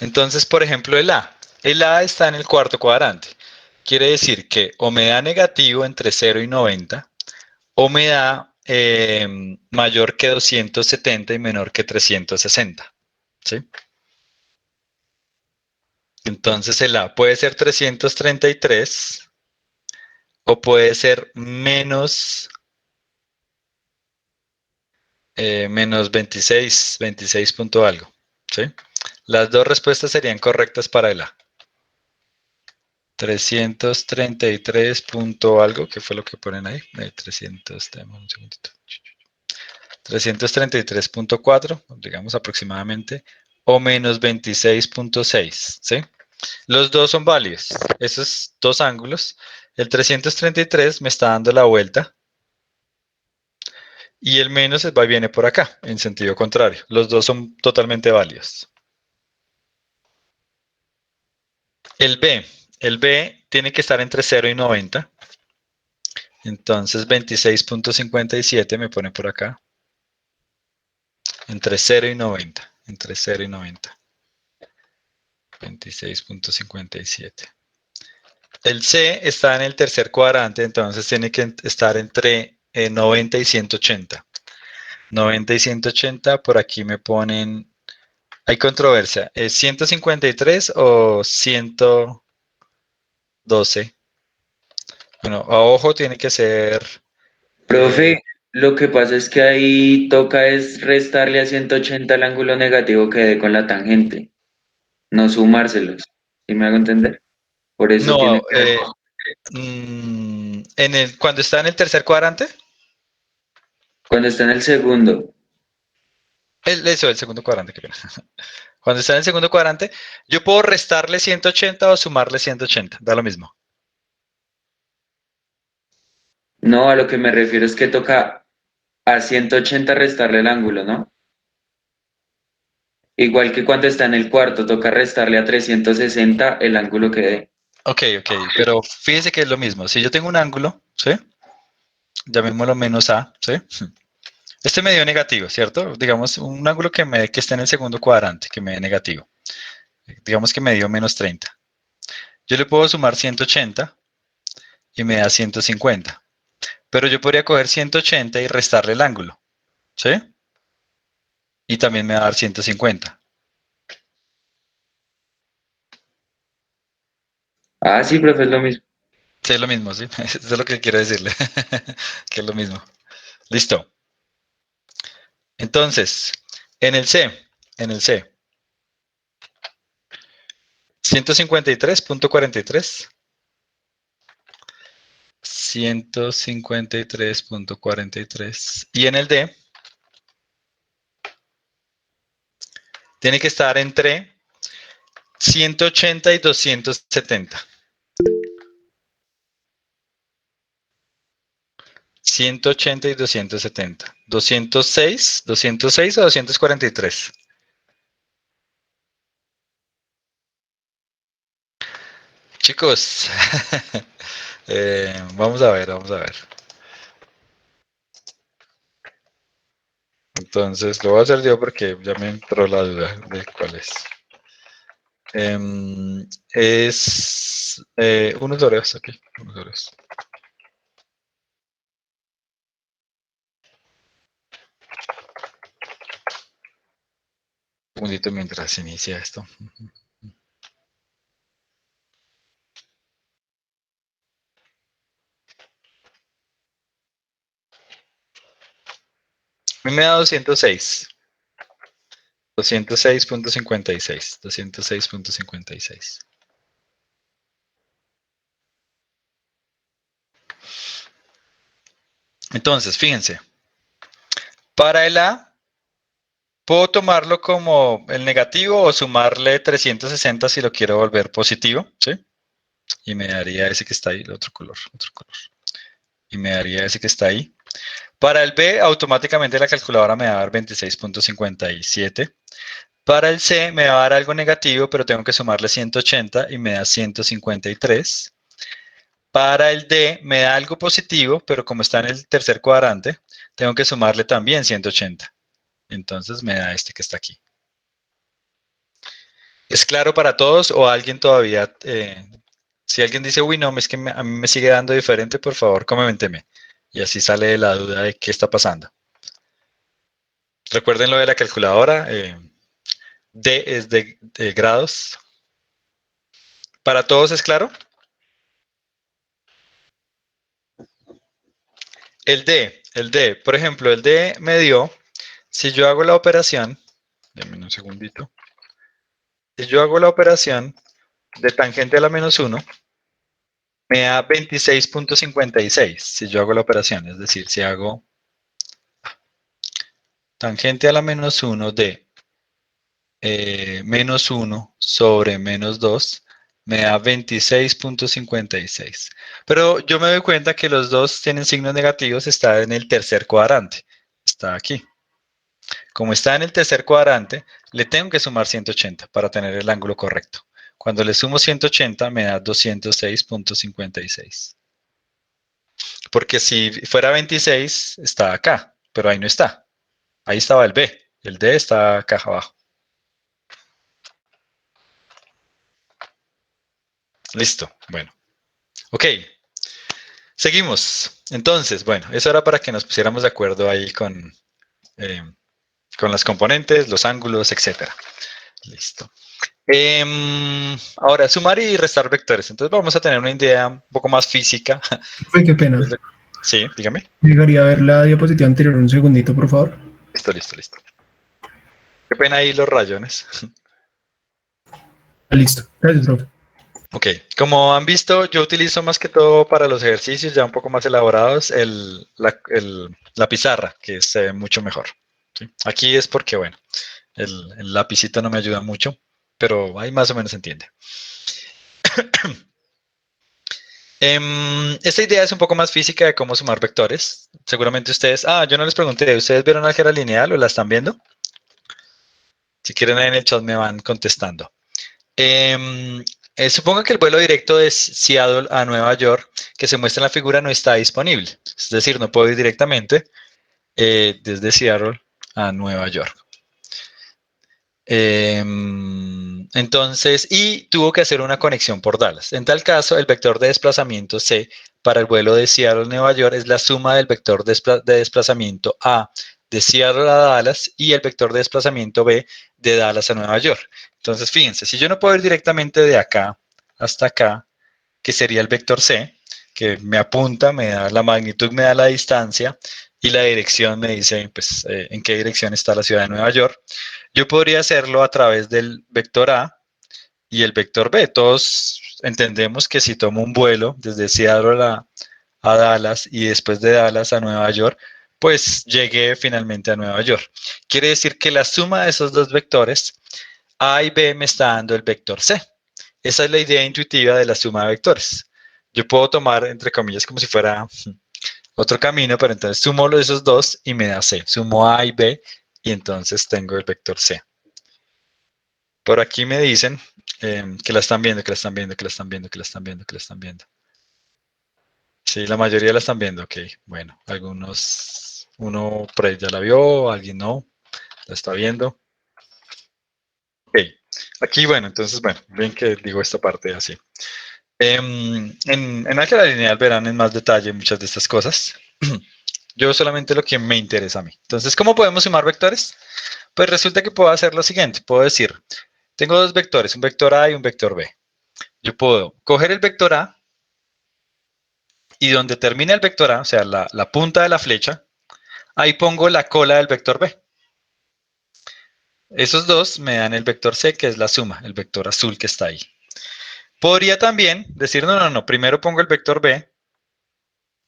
Entonces, por ejemplo, el A. El A está en el cuarto cuadrante. Quiere decir que o me da negativo entre 0 y 90, o me da mayor que 270 y menor que 360. ¿Sí? Entonces el A puede ser 333 o puede ser menos 26 punto algo. ¿Sí? Las dos respuestas serían correctas para el A. 333 punto algo, que fue lo que ponen ahí. 333.4, digamos aproximadamente, o menos 26.6, ¿sí? Los dos son válidos, esos dos ángulos. El 333 me está dando la vuelta y el menos va y viene por acá, en sentido contrario. Los dos son totalmente válidos. El B tiene que estar entre 0 y 90. Entonces 26.57 me pone por acá. Entre 0 y 90. Entre 0 y 90. 26.57. El C está en el tercer cuadrante, entonces tiene que estar entre 90 y 180. 90 y 180, por aquí me ponen... Hay controversia. ¿Es 153 o 112? Bueno, a ojo tiene que ser... Profe, lo que pasa es que ahí toca es restarle a 180 el ángulo negativo que dé con la tangente, no sumárselos. ¿Sí me hago entender? Por eso tiene No, que ver. cuando está en el tercer cuadrante, Cuando está en el segundo, el segundo cuadrante, qué pena. Cuando está en el segundo cuadrante, yo puedo restarle 180 o sumarle 180, da lo mismo. no, a lo que me refiero es que toca a 180 restarle el ángulo, ¿no? Igual que cuando está en el cuarto, toca restarle a 360 el ángulo que dé. Ok, pero fíjense que es lo mismo. Si yo tengo un ángulo, ¿sí? Llamémoslo menos A, ¿sí? Este me dio negativo, ¿cierto? Digamos, un ángulo que esté en el segundo cuadrante, que me dé negativo. Digamos que me dio menos 30. Yo le puedo sumar 180 y me da 150. Pero yo podría coger 180 y restarle el ángulo, ¿sí? Y también me va a dar 150. Ah, sí, profe, es lo mismo. Sí, es lo mismo, ¿sí? Eso es lo que quiero decirle, que es lo mismo. Listo. Entonces, en el C, en el C, 153.43. 153.43. Y en el D, tiene que estar entre 180 y 270. 180 y 270. 206 o 243. Chicos, vamos a ver, vamos a ver. Entonces, lo voy a hacer yo porque ya me entró la duda de cuál es. Es unos Oreos aquí, unos Oreos. Un segundito mientras inicia esto. A mí me da 206. 206.56. 206.56. Entonces, fíjense. Para el A, puedo tomarlo como el negativo o sumarle 360 si lo quiero volver positivo, ¿sí? Y me daría ese que está ahí, el otro color, otro color. Y me daría ese que está ahí. Para el B, automáticamente la calculadora me va a dar 26.57. Para el C me va a dar algo negativo, pero tengo que sumarle 180 y me da 153. Para el D me da algo positivo, pero como está en el tercer cuadrante, tengo que sumarle también 180. Entonces me da este que está aquí. ¿Es claro para todos o alguien todavía? Si alguien dice, uy, no, es que a mí me sigue dando diferente, por favor, coménteme. Y así sale la duda de qué está pasando. Recuerden lo de la calculadora. D es de grados. ¿Para todos es claro? El D, por ejemplo, el D me dio, si yo hago la operación, denme un segundito, si yo hago la operación de tangente a la menos 1, me da 26.56 si yo hago la operación, es decir, si hago tangente a la menos 1 de menos 1 sobre menos 2, me da 26.56. Pero yo me doy cuenta que los dos tienen signos negativos, está en el tercer cuadrante, está aquí. Como está en el tercer cuadrante, le tengo que sumar 180 para tener el ángulo correcto. Cuando le sumo 180 me da 206.56. Porque si fuera 26, está acá, pero ahí no está. Ahí estaba el B. El D está acá abajo. Listo. Bueno. Ok. Seguimos. Entonces, bueno, eso era para que nos pusiéramos de acuerdo ahí con las componentes, los ángulos, etc. Listo. Ahora, sumar y restar vectores. Entonces vamos a tener una idea un poco más física. Uy, qué pena. Sí, dígame. Llegaría a ver la diapositiva anterior un segundito, por favor. Listo, listo, listo. Qué pena ahí los rayones. Listo. Gracias, profe. Ok, como han visto, yo utilizo más que todo para los ejercicios ya un poco más elaborados la pizarra, que se ve mucho mejor. ¿Sí? Aquí es porque, bueno, el lapicito no me ayuda mucho, pero ahí más o menos se entiende. Esta idea es un poco más física de cómo sumar vectores. Seguramente ustedes, yo no les pregunté, ¿ustedes vieron álgebra lineal o la están viendo? Si quieren ahí en el chat me van contestando. Supongo que el vuelo directo de Seattle a Nueva York que se muestra en la figura no está disponible. Es decir, no puedo ir directamente desde Seattle a Nueva York. Entonces, y tuvo que hacer una conexión por Dallas. En tal caso, el vector de desplazamiento C para el vuelo de Seattle a Nueva York es la suma del vector de desplazamiento A de Seattle a Dallas y el vector de desplazamiento B de Dallas a Nueva York. Entonces, fíjense, si yo no puedo ir directamente de acá hasta acá, que sería el vector C, que me apunta, me da la magnitud, me da la distancia y la dirección me dice pues, en qué dirección está la ciudad de Nueva York. Yo podría hacerlo a través del vector A y el vector B. Todos entendemos que si tomo un vuelo desde Seattle a Dallas y después de Dallas a Nueva York, pues llegué finalmente a Nueva York. Quiere decir que la suma de esos dos vectores, A y B, me está dando el vector C. Esa es la idea intuitiva de la suma de vectores. Yo puedo tomar, entre comillas, como si fuera otro camino, pero entonces sumo esos dos y me da C. Sumo A y B y entonces tengo el vector C. Por aquí me dicen, Que la están viendo, que la están viendo, que la están viendo, que la están viendo, que la están viendo. Sí, la mayoría la están viendo, ok. Bueno, algunos, uno por ahí ya la vio, alguien no, la está viendo. Ok, aquí, bueno, entonces, bueno, bien que digo esta parte así. En álgebra lineal verán en más detalle muchas de estas cosas. Yo solamente lo que me interesa a mí. Entonces, ¿cómo podemos sumar vectores? Pues resulta que puedo hacer lo siguiente. Puedo decir, tengo dos vectores, un vector A y un vector B. Yo puedo coger el vector A y donde termina el vector A, o sea, la punta de la flecha, ahí pongo la cola del vector B. Esos dos me dan el vector C, que es la suma, el vector azul que está ahí. Podría también decir, no, primero pongo el vector B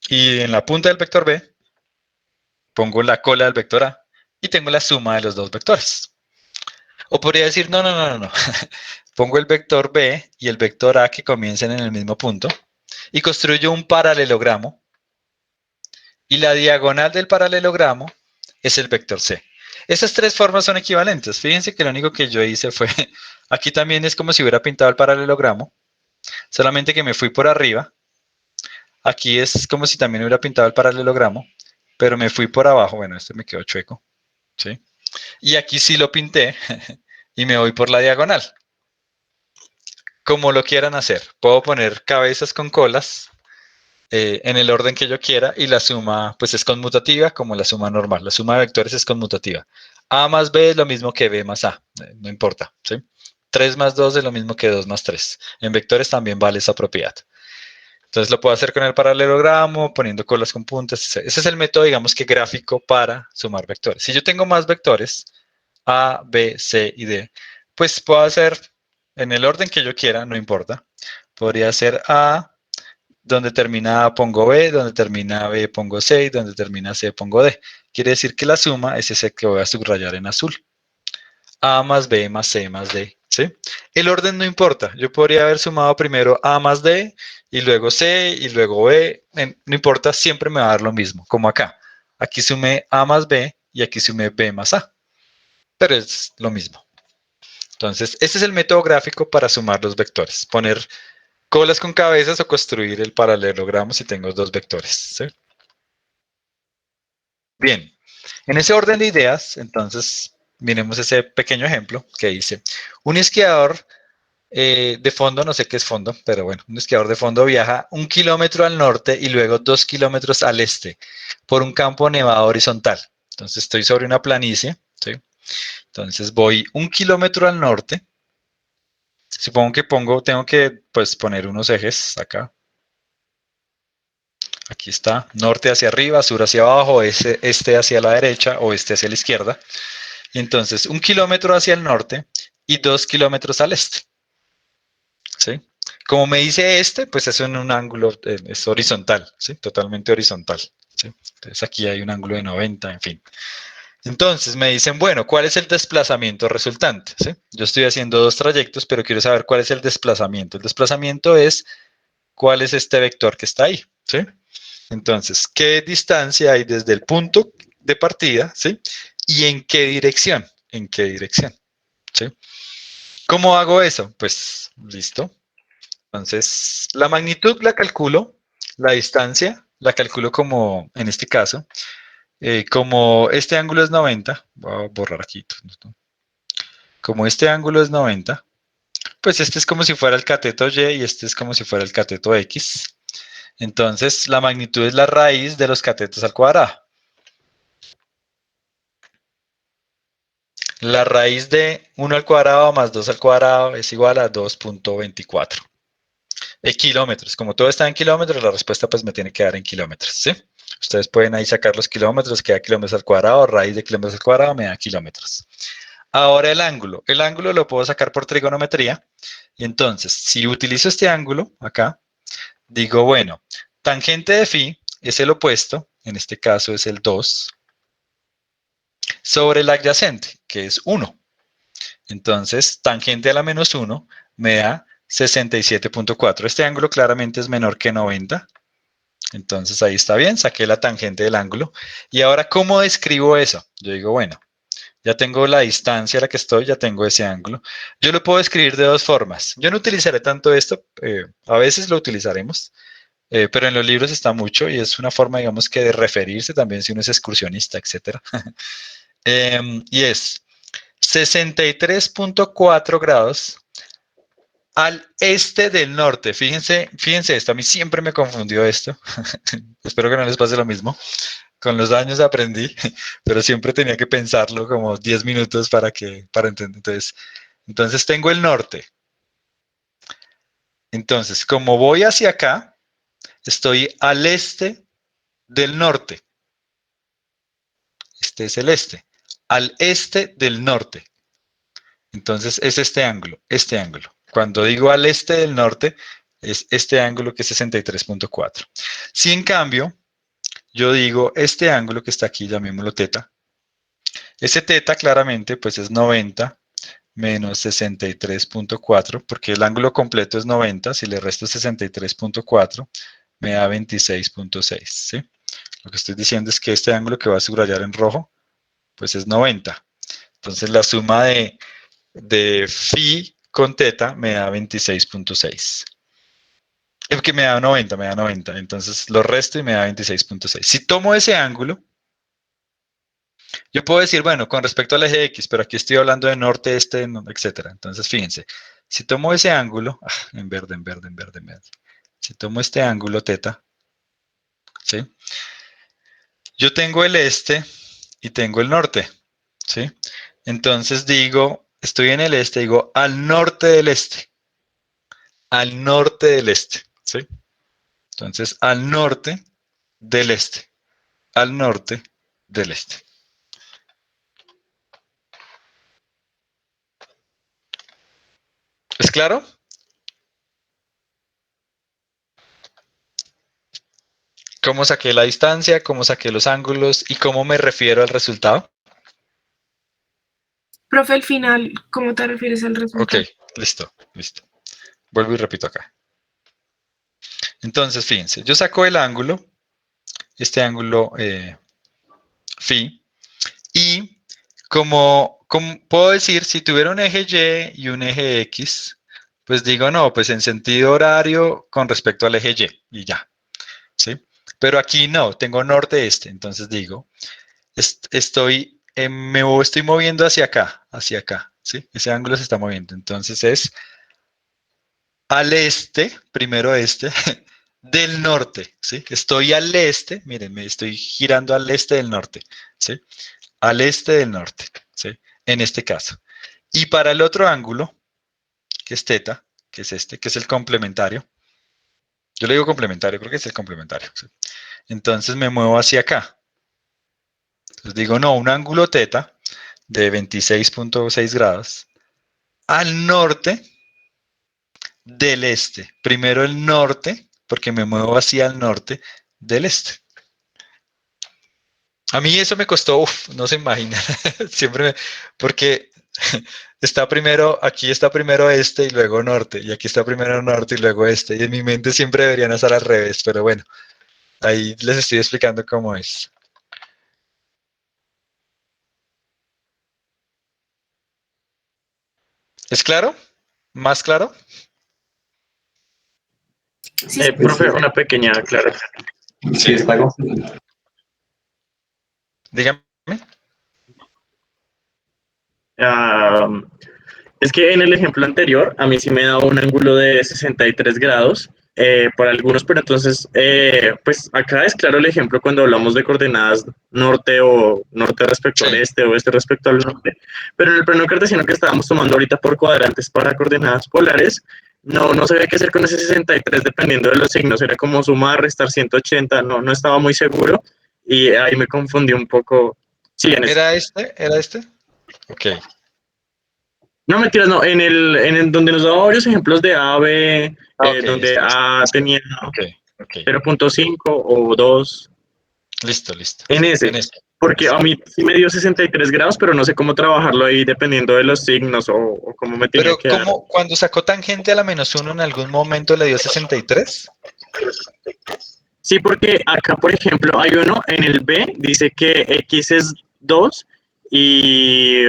y en la punta del vector B pongo la cola del vector A y tengo la suma de los dos vectores. O podría decir, no. Pongo el vector B y el vector A que comiencen en el mismo punto y construyo un paralelogramo y la diagonal del paralelogramo es el vector C. Esas tres formas son equivalentes. Fíjense que lo único que yo hice fue, aquí también es como si hubiera pintado el paralelogramo, solamente que me fui por arriba. Aquí es como si también hubiera pintado el paralelogramo, pero me fui por abajo. Bueno, este me quedó chueco, ¿sí? Y aquí sí lo pinté y me voy por la diagonal. Como lo quieran hacer. Puedo poner cabezas con colas en el orden que yo quiera y la suma pues es conmutativa como la suma normal. La suma de vectores es conmutativa. A más B es lo mismo que B más A, no importa, ¿sí? 3 más 2 es lo mismo que 2 más 3. En vectores también vale esa propiedad. Entonces lo puedo hacer con el paralelogramo, poniendo colas con puntas. Ese es el método, digamos que gráfico para sumar vectores. Si yo tengo más vectores, A, B, C y D, pues puedo hacer en el orden que yo quiera, no importa. Podría ser A, donde termina A pongo B, donde termina B pongo C y donde termina C pongo D. Quiere decir que la suma es ese que voy a subrayar en azul. A más B más C más D, ¿sí? El orden no importa. Yo podría haber sumado primero A más D y luego C y luego B. No importa, siempre me va a dar lo mismo, como acá. Aquí sumé A más B y aquí sumé B más A. Pero es lo mismo. Entonces, este es el método gráfico para sumar los vectores. Poner colas con cabezas o construir el paralelogramo si tengo dos vectores, ¿sí? Bien, en ese orden de ideas, entonces, miremos ese pequeño ejemplo que dice, un esquiador de fondo, no sé qué es fondo, pero bueno, un esquiador de fondo viaja 1 kilómetro al norte y luego 2 kilómetros al este por un campo nevado horizontal. Entonces, estoy sobre una planicie, ¿sí? Entonces, voy 1 kilómetro al norte. Supongo que tengo que pues poner unos ejes acá. Aquí está, norte hacia arriba, sur hacia abajo, este hacia la derecha, oeste hacia la izquierda. Y entonces, 1 kilómetro hacia el norte y 2 kilómetros al este. ¿Sí? Como me dice este, pues eso en un ángulo, es horizontal, ¿sí? Totalmente horizontal, ¿sí? Entonces aquí hay un ángulo de 90, en fin. Entonces me dicen, bueno, ¿cuál es el desplazamiento resultante? ¿Sí? Yo estoy haciendo dos trayectos, pero quiero saber cuál es el desplazamiento. El desplazamiento es cuál es este vector que está ahí, ¿sí? Entonces, ¿qué distancia hay desde el punto de partida, ¿sí? ¿Y en qué dirección? ¿En qué dirección? ¿Sí? ¿Cómo hago eso? Pues, listo. Entonces, la magnitud la calculo, la distancia la calculo como, en este caso, como este ángulo es 90, voy a borrar aquí, ¿no? Como este ángulo es 90, pues este es como si fuera el cateto Y y este es como si fuera el cateto X. Entonces, la magnitud es la raíz de los catetos al cuadrado. La raíz de 1 al cuadrado más 2 al cuadrado es igual a 2.24. Kilómetros. Como todo está en kilómetros, la respuesta pues me tiene que dar en kilómetros, ¿sí? Ustedes pueden ahí sacar los kilómetros, queda kilómetros al cuadrado, raíz de kilómetros al cuadrado me da kilómetros. Ahora el ángulo. El ángulo lo puedo sacar por trigonometría. Y entonces, si utilizo este ángulo acá, digo, bueno, tangente de phi es el opuesto, en este caso es el 2, sobre el adyacente, que es 1. Entonces, tangente a la menos 1 me da 67.4. Este ángulo claramente es menor que 90. Entonces, ahí está bien, saqué la tangente del ángulo. Y ahora, ¿cómo describo eso? Yo digo, bueno, Ya tengo la distancia a la que estoy, ya tengo ese ángulo. Yo lo puedo escribir de dos formas. Yo no utilizaré tanto esto, a veces lo utilizaremos, pero en los libros está mucho y es una forma, digamos, que de referirse también si uno es excursionista, etc. Y es 63.4 grados al este del norte. Fíjense esto, a mí siempre me confundió esto. Espero que no les pase lo mismo. Con los años aprendí, pero siempre tenía que pensarlo como 10 minutos para entender. Entonces tengo el norte. Entonces, como voy hacia acá, estoy al este del norte. Este es el este. Al este del norte. Entonces es este ángulo, este ángulo. Cuando digo al este del norte, es este ángulo que es 63.4. Si en cambio, yo digo este ángulo que está aquí, llamémoslo teta. Ese teta claramente pues es 90 menos 63.4, porque el ángulo completo es 90, si le resto 63.4, me da 26.6, ¿sí? Lo que estoy diciendo es que este ángulo que va a subrayar en rojo, pues es 90. Entonces la suma de phi con teta me da 26.6. Es que me da 90. Entonces lo resto y me da 26.6. Si tomo ese ángulo, yo puedo decir, bueno, con respecto al eje X, pero aquí estoy hablando de norte, este, etc. Entonces, fíjense, si tomo ese ángulo, en verde. Si tomo este ángulo teta, ¿sí? Yo tengo el este y tengo el norte, ¿sí? Entonces digo, estoy en el este, digo, al norte del este. Al norte del este, ¿sí? Entonces, al norte del este. Al norte del este. ¿Es claro? ¿Cómo saqué la distancia? ¿Cómo saqué los ángulos? ¿Y cómo me refiero al resultado? Profe, al final, ¿cómo te refieres al resultado? Ok, listo. Vuelvo y repito acá. Entonces, fíjense, yo saco el ángulo, este ángulo phi, y como puedo decir, si tuviera un eje Y y un eje X, pues digo, no, pues en sentido horario con respecto al eje Y ya, ¿sí? Pero aquí no, tengo norte-este, entonces digo, estoy moviendo hacia acá, ¿sí? Ese ángulo se está moviendo, entonces es al este, primero este, del norte, ¿sí? Estoy al este, miren, me estoy girando al este del norte, ¿sí? Al este del norte, ¿sí? En este caso. Y para el otro ángulo, que es teta, que es este, que es el complementario, yo le digo complementario, creo que es el complementario, ¿sí? Entonces me muevo hacia acá. Entonces digo, no, un ángulo teta de 26.6 grados al norte del este. Primero el norte, porque me muevo hacia el norte del este. A mí eso me costó, no se imagina, porque está primero, aquí está primero este y luego norte, y aquí está primero norte y luego este, y en mi mente siempre deberían estar al revés, pero bueno, ahí les estoy explicando cómo es. ¿Es claro? ¿Más claro? Sí, Profe, una pequeña aclaración. Sí, está completo. Dígame. Es que en el ejemplo anterior, a mí sí me da un ángulo de 63 grados por algunos, pero entonces, pues acá es claro el ejemplo cuando hablamos de coordenadas norte o norte respecto al Sí. este o este respecto al norte, pero en el plano cartesiano que estábamos tomando ahorita por cuadrantes para coordenadas polares, no sabía qué hacer con ese 63 dependiendo de los signos, era como sumar, restar 180, no estaba muy seguro y ahí me confundí un poco. Sí, en ¿Era este? ¿Era este? Ok. No, mentiras, no. En el donde nos daba varios ejemplos de A, B, Ok, donde A tenía ok. 0.5 o 2, Listo. en ese. En este. Porque a mí sí me dio 63 grados, pero no sé cómo trabajarlo ahí dependiendo de los signos o cómo me tenía Pero que dar. ¿cómo, cuando sacó tangente a la -1 en algún momento le dio 63? Sí, porque acá, por ejemplo, hay uno en el B, dice que X es 2 y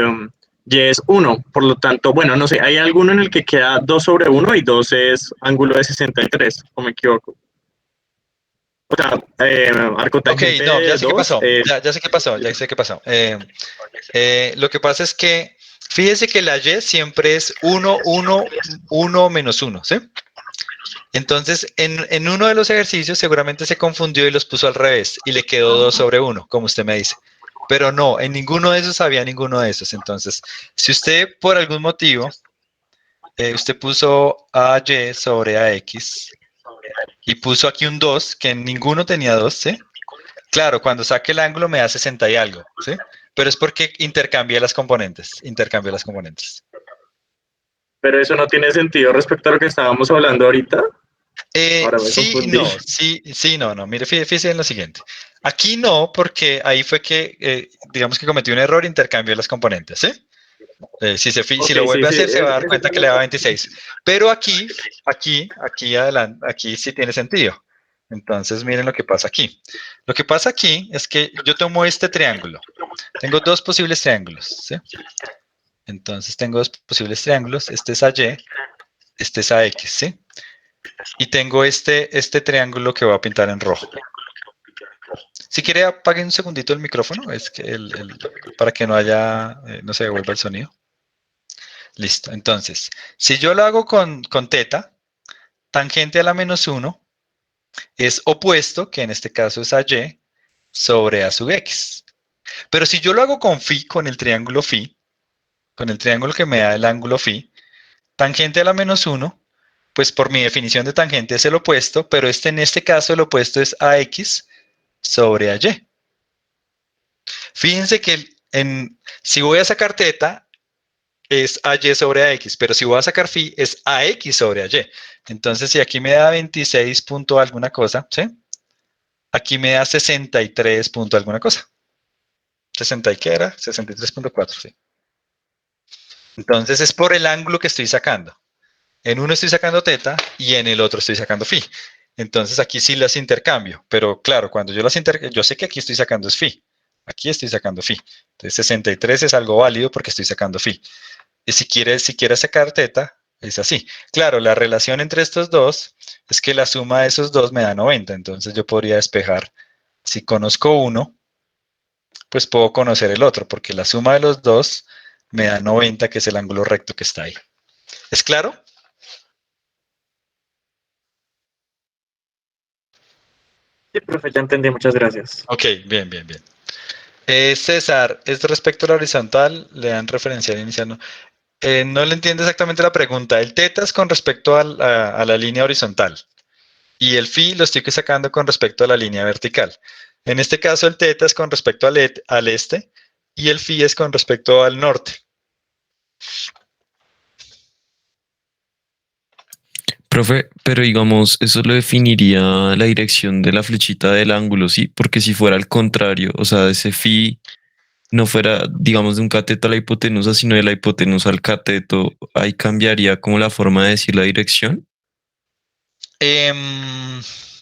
y es 1. Por lo tanto, bueno, no sé, hay alguno en el que queda 2 sobre 1 y 2 es ángulo de 63, o me equivoco. O sea, arco Ok, tangente no, ya de sé qué 2 pasó. Ya sé qué pasó, ya sé qué pasó. Lo que pasa es que, fíjese que la Y siempre es 1, 1, 1 menos 1, ¿sí? Entonces, en uno de los ejercicios seguramente se confundió y los puso al revés y le quedó 2 sobre 1, como usted me dice. Pero no, en ninguno de esos había ninguno de esos. Entonces, si usted por algún motivo, usted puso AY sobre AX y puso aquí un 2, que en ninguno tenía 2, ¿sí? Claro, cuando saque el ángulo me da 60 y algo, ¿sí? Pero es porque intercambié las componentes, intercambié las componentes. pero eso no tiene sentido respecto a lo que estábamos hablando ahorita. Ahora me Sí y confundí. no, sí, no. Mire, fíjese en lo siguiente. Aquí no, porque ahí fue que, digamos que cometí un error, intercambié las componentes, ¿sí? Si Ok, lo sí, vuelve a sí, hacer, se va a dar eso cuenta que le da 26. Pero aquí adelante, aquí sí tiene sentido. Entonces, miren lo que pasa aquí. Lo que pasa aquí es que yo tomo este triángulo. Tengo dos posibles triángulos, ¿sí? Entonces tengo dos posibles triángulos. Este es AY, este es AX, ¿sí? Y tengo este triángulo que voy a pintar en rojo. Si quiere, apague un segundito el micrófono, es que para que no haya, no se devuelva el sonido. Listo. Entonces, si yo lo hago con teta, tangente a la menos 1 es opuesto, que en este caso es AY, sobre A sub X. Pero si yo lo hago con phi, con el triángulo phi, con el triángulo que me da el ángulo phi, tangente a la menos 1, pues por mi definición de tangente es el opuesto, pero en este caso el opuesto es AX sobre AY. Fíjense que si voy a sacar teta, es AY sobre AX, pero si voy a sacar phi, es AX sobre AY. Entonces, si aquí me da 26 punto alguna cosa, ¿sí? Aquí me da 63 punto alguna cosa. 60 y qué era, 63.4, sí. Entonces, es por el ángulo que estoy sacando. En uno estoy sacando teta y en el otro estoy sacando phi. Entonces, aquí sí las intercambio. Pero claro, cuando yo las intercambio, yo sé que aquí estoy sacando es phi. Aquí estoy sacando phi. Entonces, 63 es algo válido porque estoy sacando phi. Y si quieres sacar teta, es así. Claro, la relación entre estos dos es que la suma de esos dos me da 90. Entonces yo podría despejar. Si conozco uno, pues puedo conocer el otro, porque la suma de los dos me da 90, que es el ángulo recto que está ahí. ¿Es claro? Sí, profe, ya entendí, muchas gracias. Ok, bien. César, es respecto a la horizontal, le dan referencial inicial. No le entiendo exactamente la pregunta. El teta es con respecto a la línea horizontal y el phi lo estoy sacando con respecto a la línea vertical. En este caso, el teta es con respecto al este y el phi es con respecto al norte. Profe, pero digamos, eso lo definiría la dirección de la flechita del ángulo, ¿sí? Porque si fuera al contrario, o sea, ese phi no fuera, digamos, de un cateto a la hipotenusa, sino de la hipotenusa al cateto, ahí cambiaría como la forma de decir la dirección.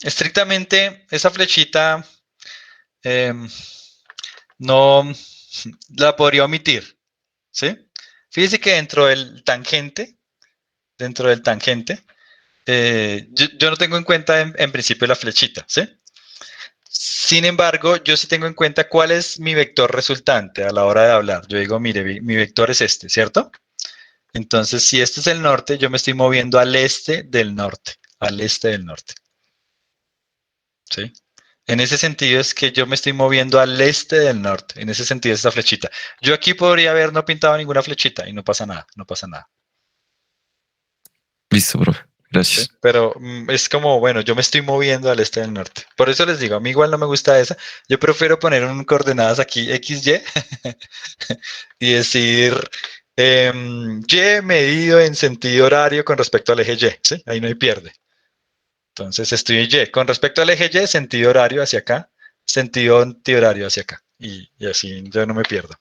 Estrictamente, esa flechita em, no la podría omitir, ¿sí? Fíjese que dentro del tangente, yo no tengo en cuenta en principio la flechita, ¿sí? Sin embargo, yo sí tengo en cuenta cuál es mi vector resultante a la hora de hablar. Yo digo, mire, mi vector es este, ¿cierto? Entonces, si este es el norte, yo me estoy moviendo al este del norte, al este del norte, ¿sí? En ese sentido es que yo me estoy moviendo al este del norte. En ese sentido es esta flechita. Yo aquí podría haber no pintado ninguna flechita y no pasa nada, no pasa nada. Listo, profe. ¿Sí? Gracias. Pero es como, bueno, yo me estoy moviendo al este del norte. Por eso les digo, a mí igual no me gusta esa. Yo prefiero poner un coordenadas aquí XY y decir Y medido en sentido horario con respecto al eje Y. ¿Sí? Ahí no hay pierde. Entonces estoy en Y. Con respecto al eje Y, sentido horario hacia acá, sentido antihorario hacia acá. Y así yo no me pierdo.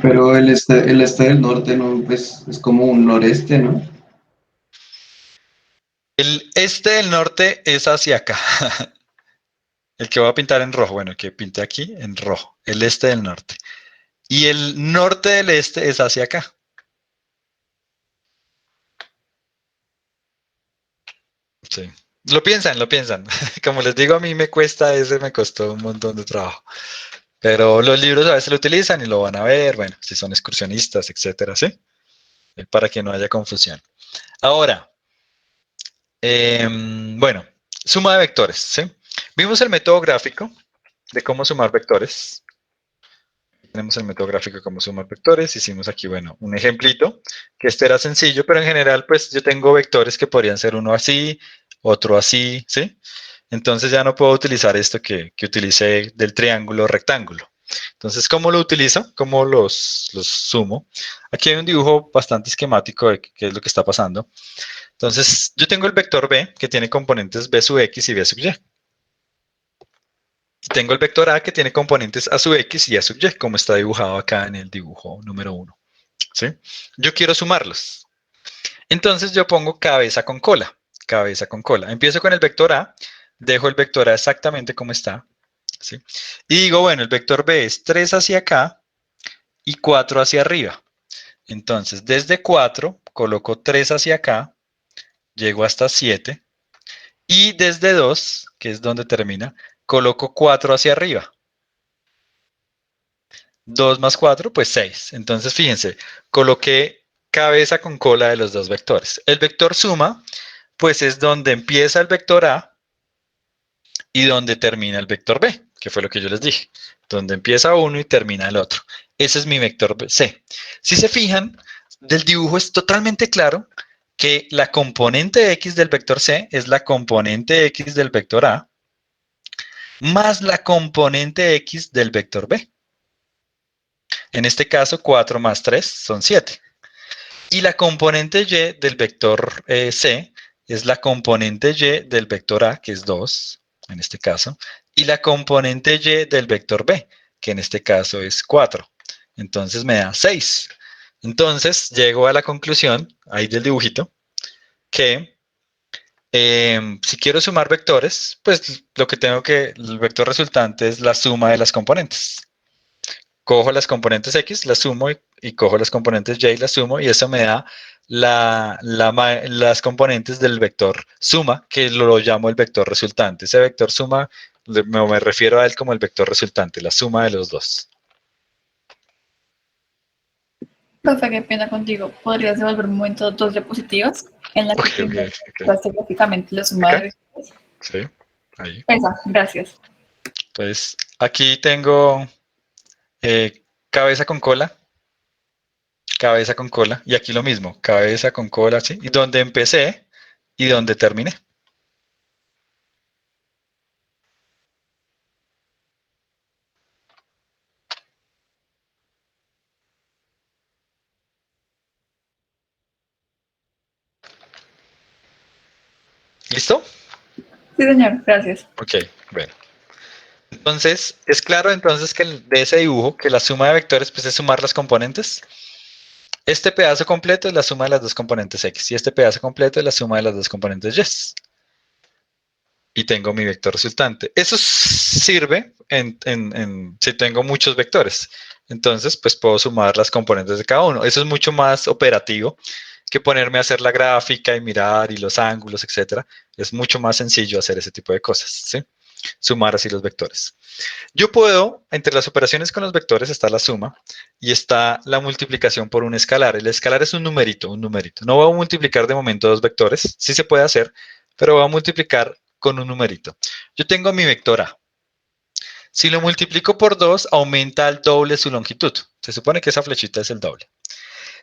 Pero el este del norte no, pues, es como un noreste, ¿no? El este del norte es hacia acá. El que voy a pintar en rojo, bueno, el que pinté aquí en rojo, el este del norte. Y el norte del este es hacia acá. Sí. Lo piensan, lo piensan. Como les digo, a mí me cuesta ese, me costó un montón de trabajo. Pero los libros a veces lo utilizan y lo van a ver, bueno, si son excursionistas, etcétera, ¿sí? Para que no haya confusión. Ahora, bueno, suma de vectores, ¿sí? Vimos el método gráfico de cómo sumar vectores. Tenemos el método gráfico de cómo sumar vectores. Hicimos aquí, bueno, un ejemplito, que este era sencillo, pero en general, pues yo tengo vectores que podrían ser uno así, otro así, ¿sí? Entonces ya no puedo utilizar esto que utilicé del triángulo rectángulo. Entonces, ¿cómo lo utilizo? ¿Cómo los sumo? Aquí hay un dibujo bastante esquemático de qué es lo que está pasando. Entonces, yo tengo el vector B, que tiene componentes B sub X y B sub Y. Tengo el vector A, que tiene componentes A sub X y A sub Y, como está dibujado acá en el dibujo número 1. ¿Sí? Yo quiero sumarlos. Entonces, yo pongo cabeza con cola. Cabeza con cola. Empiezo con el vector A, dejo el vector A exactamente como está. ¿Sí? Y digo, bueno, el vector B es 3 hacia acá y 4 hacia arriba. Entonces, desde 4, coloco 3 hacia acá, llego hasta 7, y desde 2, que es donde termina, coloco 4 hacia arriba. 2 más 4, pues 6. Entonces, fíjense, coloqué cabeza con cola de los dos vectores. El vector suma, pues es donde empieza el vector A y donde termina el vector B, que fue lo que yo les dije. Donde empieza uno y termina el otro. Ese es mi vector C. Si se fijan, del dibujo es totalmente claro que la componente X del vector C es la componente X del vector A más la componente X del vector B. En este caso, 4 más 3 son 7. Y la componente Y del vector C es la componente Y del vector A, que es 2, en este caso, y la componente Y del vector B, que en este caso es 4. Entonces me da 6. Entonces llego a la conclusión, ahí del dibujito, que si quiero sumar vectores, pues lo que tengo que, el vector resultante es la suma de las componentes. Cojo las componentes X, las sumo y cojo las componentes Y, las sumo y eso me da las componentes del vector suma, que lo llamo el vector resultante. Ese vector suma, me refiero a él como el vector resultante, la suma de los dos. Profe, ¿qué pena contigo? ¿Podrías devolver un momento dos diapositivas en la que gráficamente la suma de vectores? Sí, ahí. Esa, gracias. Entonces, aquí tengo cabeza con cola, y aquí lo mismo, cabeza con cola, ¿sí? Y donde empecé y donde terminé. ¿Listo? Sí, señor, gracias. Ok, bueno. Entonces, es claro entonces que de ese dibujo, que la suma de vectores pues es sumar las componentes. Este pedazo completo es la suma de las dos componentes X y este pedazo completo es la suma de las dos componentes Y. Y tengo mi vector resultante. Eso sirve si tengo muchos vectores. Entonces, pues puedo sumar las componentes de cada uno. Eso es mucho más operativo que ponerme a hacer la gráfica y mirar y los ángulos, etcétera. Es mucho más sencillo hacer ese tipo de cosas, ¿sí? Sumar así los vectores. Yo puedo, entre las operaciones con los vectores está la suma y está la multiplicación por un escalar. El escalar es un numerito, un numerito. No voy a multiplicar de momento dos vectores, sí se puede hacer, pero voy a multiplicar con un numerito. Yo tengo mi vector A. Si lo multiplico por 2, aumenta al doble su longitud. Se supone que esa flechita es el doble.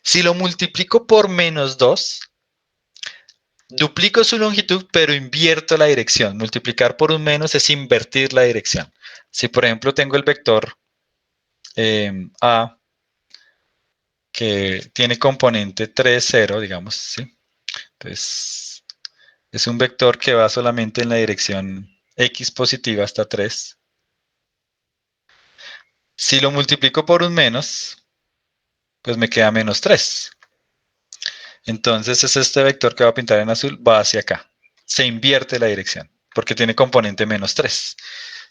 Si lo multiplico por menos 2, duplico su longitud, pero invierto la dirección. Multiplicar por un menos es invertir la dirección. Si, por ejemplo, tengo el vector A, que tiene componente 3, 0, digamos, ¿sí? Entonces, es un vector que va solamente en la dirección X positiva hasta 3. Si lo multiplico por un menos, pues me queda menos 3. Entonces es este vector que va a pintar en azul, va hacia acá. Se invierte la dirección, porque tiene componente menos 3.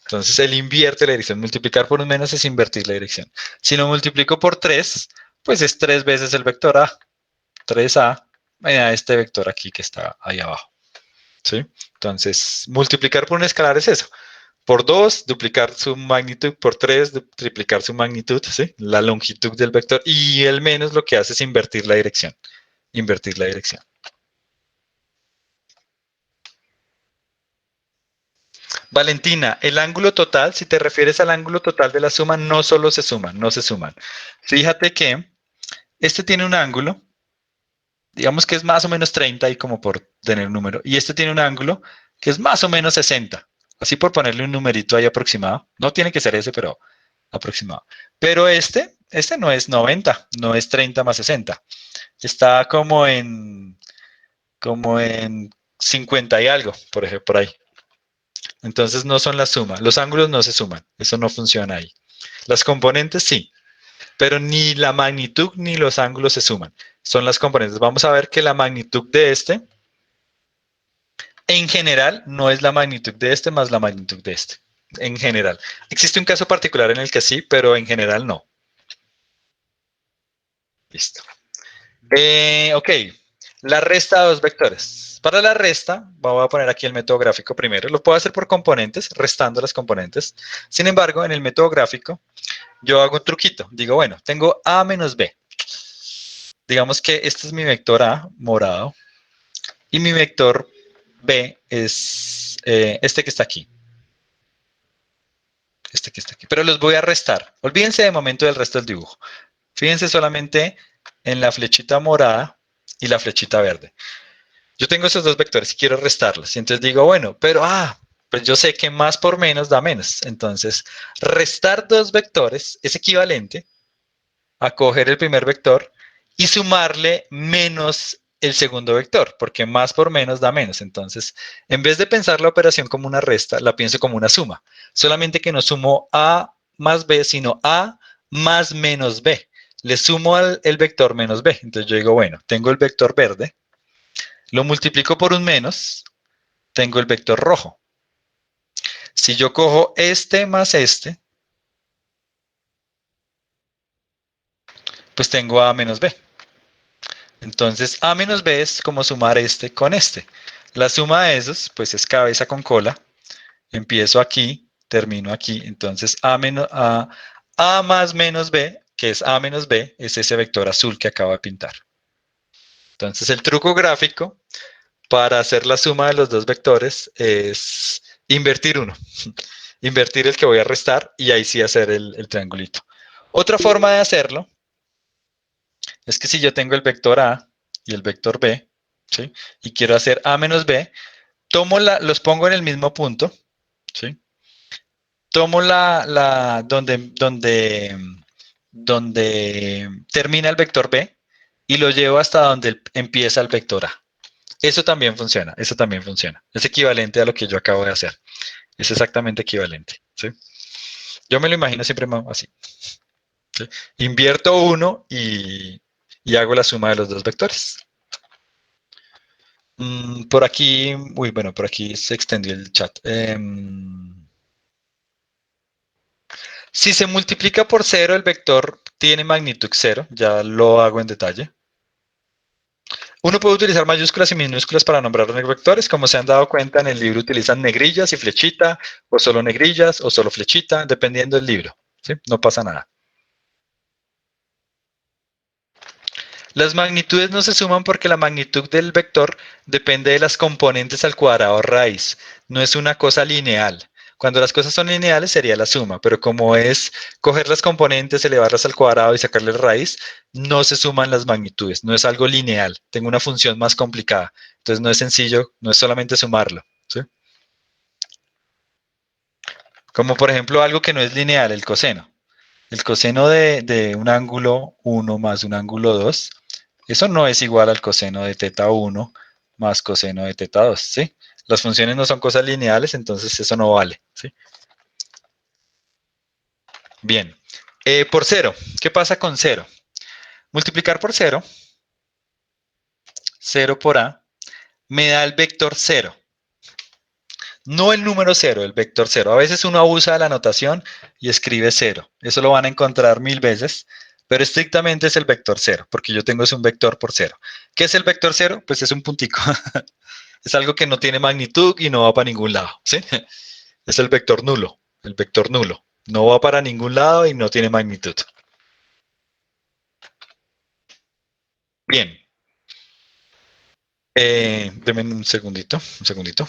Entonces él invierte la dirección. Multiplicar por un menos es invertir la dirección. Si lo multiplico por 3, pues es 3 veces el vector A. 3A, me da este vector aquí que está ahí abajo. ¿Sí? Entonces, multiplicar por un escalar es eso. Por 2, duplicar su magnitud. Por 3, triplicar su magnitud. ¿Sí? La longitud del vector. Y el menos lo que hace es invertir la dirección. Invertir la dirección. Valentina, el ángulo total, si te refieres al ángulo total de la suma, no solo se suman, no se suman. Fíjate que este tiene un ángulo, digamos que es más o menos 30 y como por tener un número, y este tiene un ángulo que es más o menos 60, así por ponerle un numerito ahí aproximado. No tiene que ser ese, pero aproximado. Pero este no es 90, no es 30 más 60. Está como en 50 y algo, por ejemplo, por ahí. Entonces no son la suma. Los ángulos no se suman. Eso no funciona ahí. Las componentes sí, pero ni la magnitud ni los ángulos se suman. Son las componentes. Vamos a ver que la magnitud de este, en general, no es la magnitud de este más la magnitud de este. En general. Existe un caso particular en el que sí, pero en general no. Listo. Ok. La resta de dos vectores. Para la resta, voy a poner aquí el método gráfico primero. Lo puedo hacer por componentes, restando las componentes. Sin embargo, en el método gráfico, yo hago un truquito. Digo, bueno, tengo A menos B. Digamos que este es mi vector A, morado, y mi vector B es este que está aquí. Este que está aquí. Pero los voy a restar. Olvídense de momento del resto del dibujo. Fíjense solamente en la flechita morada y la flechita verde. Yo tengo esos dos vectores y quiero restarlos. Y entonces digo, bueno, pero pues yo sé que más por menos da menos. Entonces, restar dos vectores es equivalente a coger el primer vector y sumarle menos el segundo vector, porque más por menos da menos. Entonces, en vez de pensar la operación como una resta, la pienso como una suma. Solamente que no sumo A más B, sino A más menos B. Le sumo el vector menos B. Entonces yo digo, bueno, tengo el vector verde, lo multiplico por un menos, tengo el vector rojo. Si yo cojo este más este, pues tengo A menos B. Entonces, A menos B es como sumar este con este. La suma de esos, pues es cabeza con cola. Empiezo aquí, termino aquí. Entonces, A más menos B, que es A menos B, es ese vector azul que acabo de pintar. Entonces, el truco gráfico para hacer la suma de los dos vectores es invertir uno. Invertir el que voy a restar y ahí sí hacer el triangulito. Otra forma de hacerlo es que si yo tengo el vector A y el vector B, ¿sí? Y quiero hacer A menos B, los pongo en el mismo punto, ¿sí? Tomo donde termina el vector B y lo llevo hasta donde empieza el vector A. Eso también funciona, eso también funciona. Es equivalente a lo que yo acabo de hacer. Es exactamente equivalente, ¿sí? Yo me lo imagino siempre así. ¿Sí? Invierto uno y hago la suma de los dos vectores. Por aquí, bueno, por aquí se extendió el chat. Si se multiplica por 0, el vector tiene magnitud 0. Ya lo hago en detalle. Uno puede utilizar mayúsculas y minúsculas para nombrar los vectores. Como se han dado cuenta, en el libro utilizan negrillas y flechita, o solo negrillas, o solo flechita, dependiendo del libro. ¿Sí? No pasa nada. Las magnitudes no se suman porque la magnitud del vector depende de las componentes al cuadrado raíz. No es una cosa lineal. Cuando las cosas son lineales sería la suma, pero como es coger las componentes, elevarlas al cuadrado y sacarle la raíz, no se suman las magnitudes. No es algo lineal. Tengo una función más complicada. Entonces no es sencillo, no es solamente sumarlo. ¿Sí? Como por ejemplo algo que no es lineal, el coseno. El coseno de un ángulo 1 más un ángulo 2, eso no es igual al coseno de teta 1 más coseno de teta 2, ¿sí? Las funciones no son cosas lineales, entonces eso no vale, ¿sí? Bien. Por 0, ¿qué pasa con 0? Multiplicar por 0, 0 por A, me da el vector 0. No el número 0, el vector 0. A veces uno abusa de la notación y escribe 0. Eso lo van a encontrar 1000 veces, pero estrictamente es el vector 0, porque yo tengo es un vector por 0. ¿Qué es el vector 0? Pues es un puntico. Es algo que no tiene magnitud y no va para ningún lado, ¿sí? Es el vector nulo, el vector nulo. No va para ningún lado y no tiene magnitud. Bien. Denme un segundito, un segundito.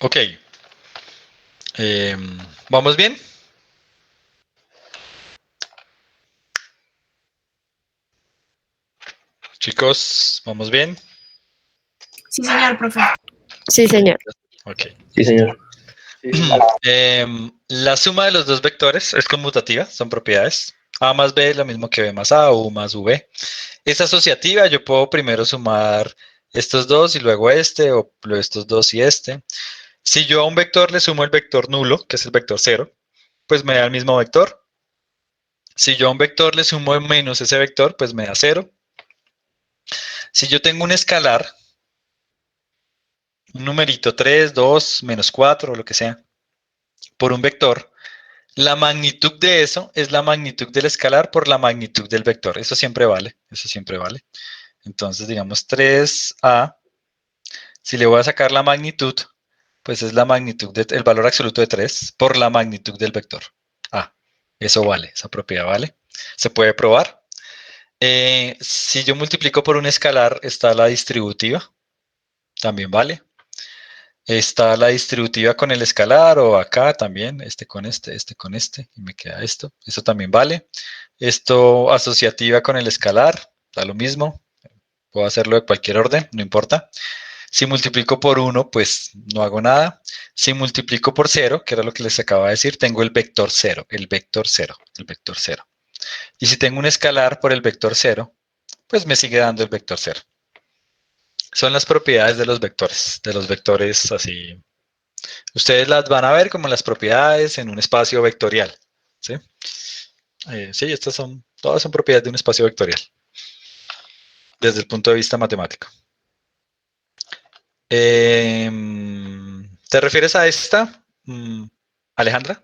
Ok. ¿Vamos bien? Chicos, ¿vamos bien? Sí, señor, profe. Sí, señor. Ok. Sí, señor. La suma de los dos vectores es conmutativa, son propiedades. A más B es lo mismo que B más A, U más V. Es asociativa, yo puedo primero sumar estos dos y luego este, o estos dos y este. Si yo a un vector le sumo el vector nulo, que es el vector 0, pues me da el mismo vector. Si yo a un vector le sumo menos ese vector, pues me da 0. Si yo tengo un escalar, un numerito 3, 2, menos 4, o lo que sea, por un vector, la magnitud de eso es la magnitud del escalar por la magnitud del vector. Eso siempre vale, eso siempre vale. Entonces, digamos 3a, si le voy a sacar la magnitud, pues es la magnitud del valor absoluto de 3 por la magnitud del vector. Eso vale, esa propiedad vale. Se puede probar. Si yo multiplico por un escalar, está la distributiva, también vale. Está la distributiva con el escalar o acá también, este con este y me queda esto. Eso también vale. Esto asociativa con el escalar, da lo mismo. Puedo hacerlo de cualquier orden, no importa. Si multiplico por 1, pues no hago nada. Si multiplico por 0, que era lo que les acaba de decir, tengo el vector 0, el vector 0, el vector 0. Y si tengo un escalar por el vector 0, pues me sigue dando el vector 0. Son las propiedades de los vectores así. Ustedes las van a ver como las propiedades en un espacio vectorial. ¿Sí? Sí, todas son propiedades de un espacio vectorial. Desde el punto de vista matemático. ¿Te refieres a esta, Alejandra?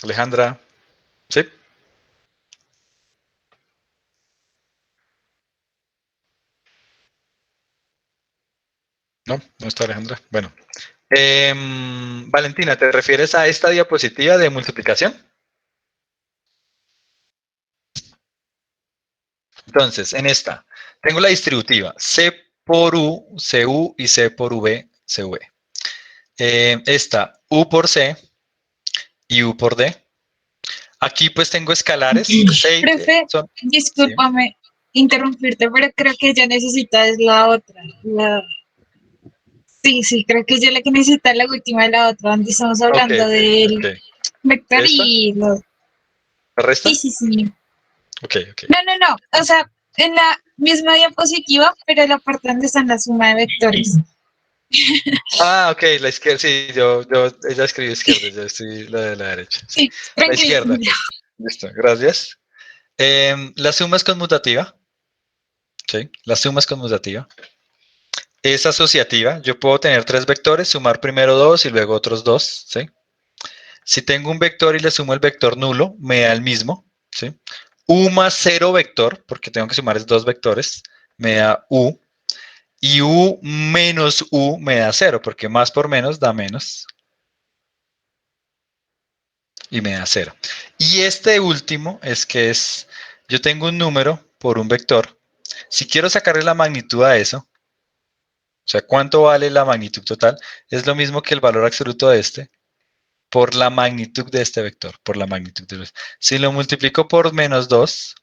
Alejandra, ¿sí? No, no está Alejandra. Bueno. Valentina, ¿te refieres a esta diapositiva de multiplicación? Entonces, en esta, tengo la distributiva C por U, CU y C por V, CV. Esta, U por C y U por D. Aquí pues tengo escalares. Profe, discúlpame interrumpirte, pero creo que ella necesita es la otra. Sí, creo que ella la que necesita es la última de la otra, donde estamos hablando del vector ¿Esta? y los... ¿La resta? Sí. Ok. No, o sea, en la misma diapositiva, pero la parte donde está la suma de vectores. Ok, la izquierda, sí, ella escribió izquierda, yo estoy la de la derecha. Sí, la izquierda. Listo, gracias. La suma es conmutativa. ¿Sí? La suma es conmutativa. Es asociativa. Yo puedo tener 3 vectores, sumar primero 2 y luego otros 2. ¿Sí? Si tengo un vector y le sumo el vector nulo, me da el mismo. ¿Sí? U más 0 vector, porque tengo que sumar 2 vectores, me da U. Y U menos U me da 0, porque más por menos da menos. Y me da 0. Y este último yo tengo un número por un vector. Si quiero sacarle la magnitud a eso, o sea, ¿cuánto vale la magnitud total? Es lo mismo que el valor absoluto de este, por la magnitud de este vector, por la magnitud de los. Si lo multiplico por menos 2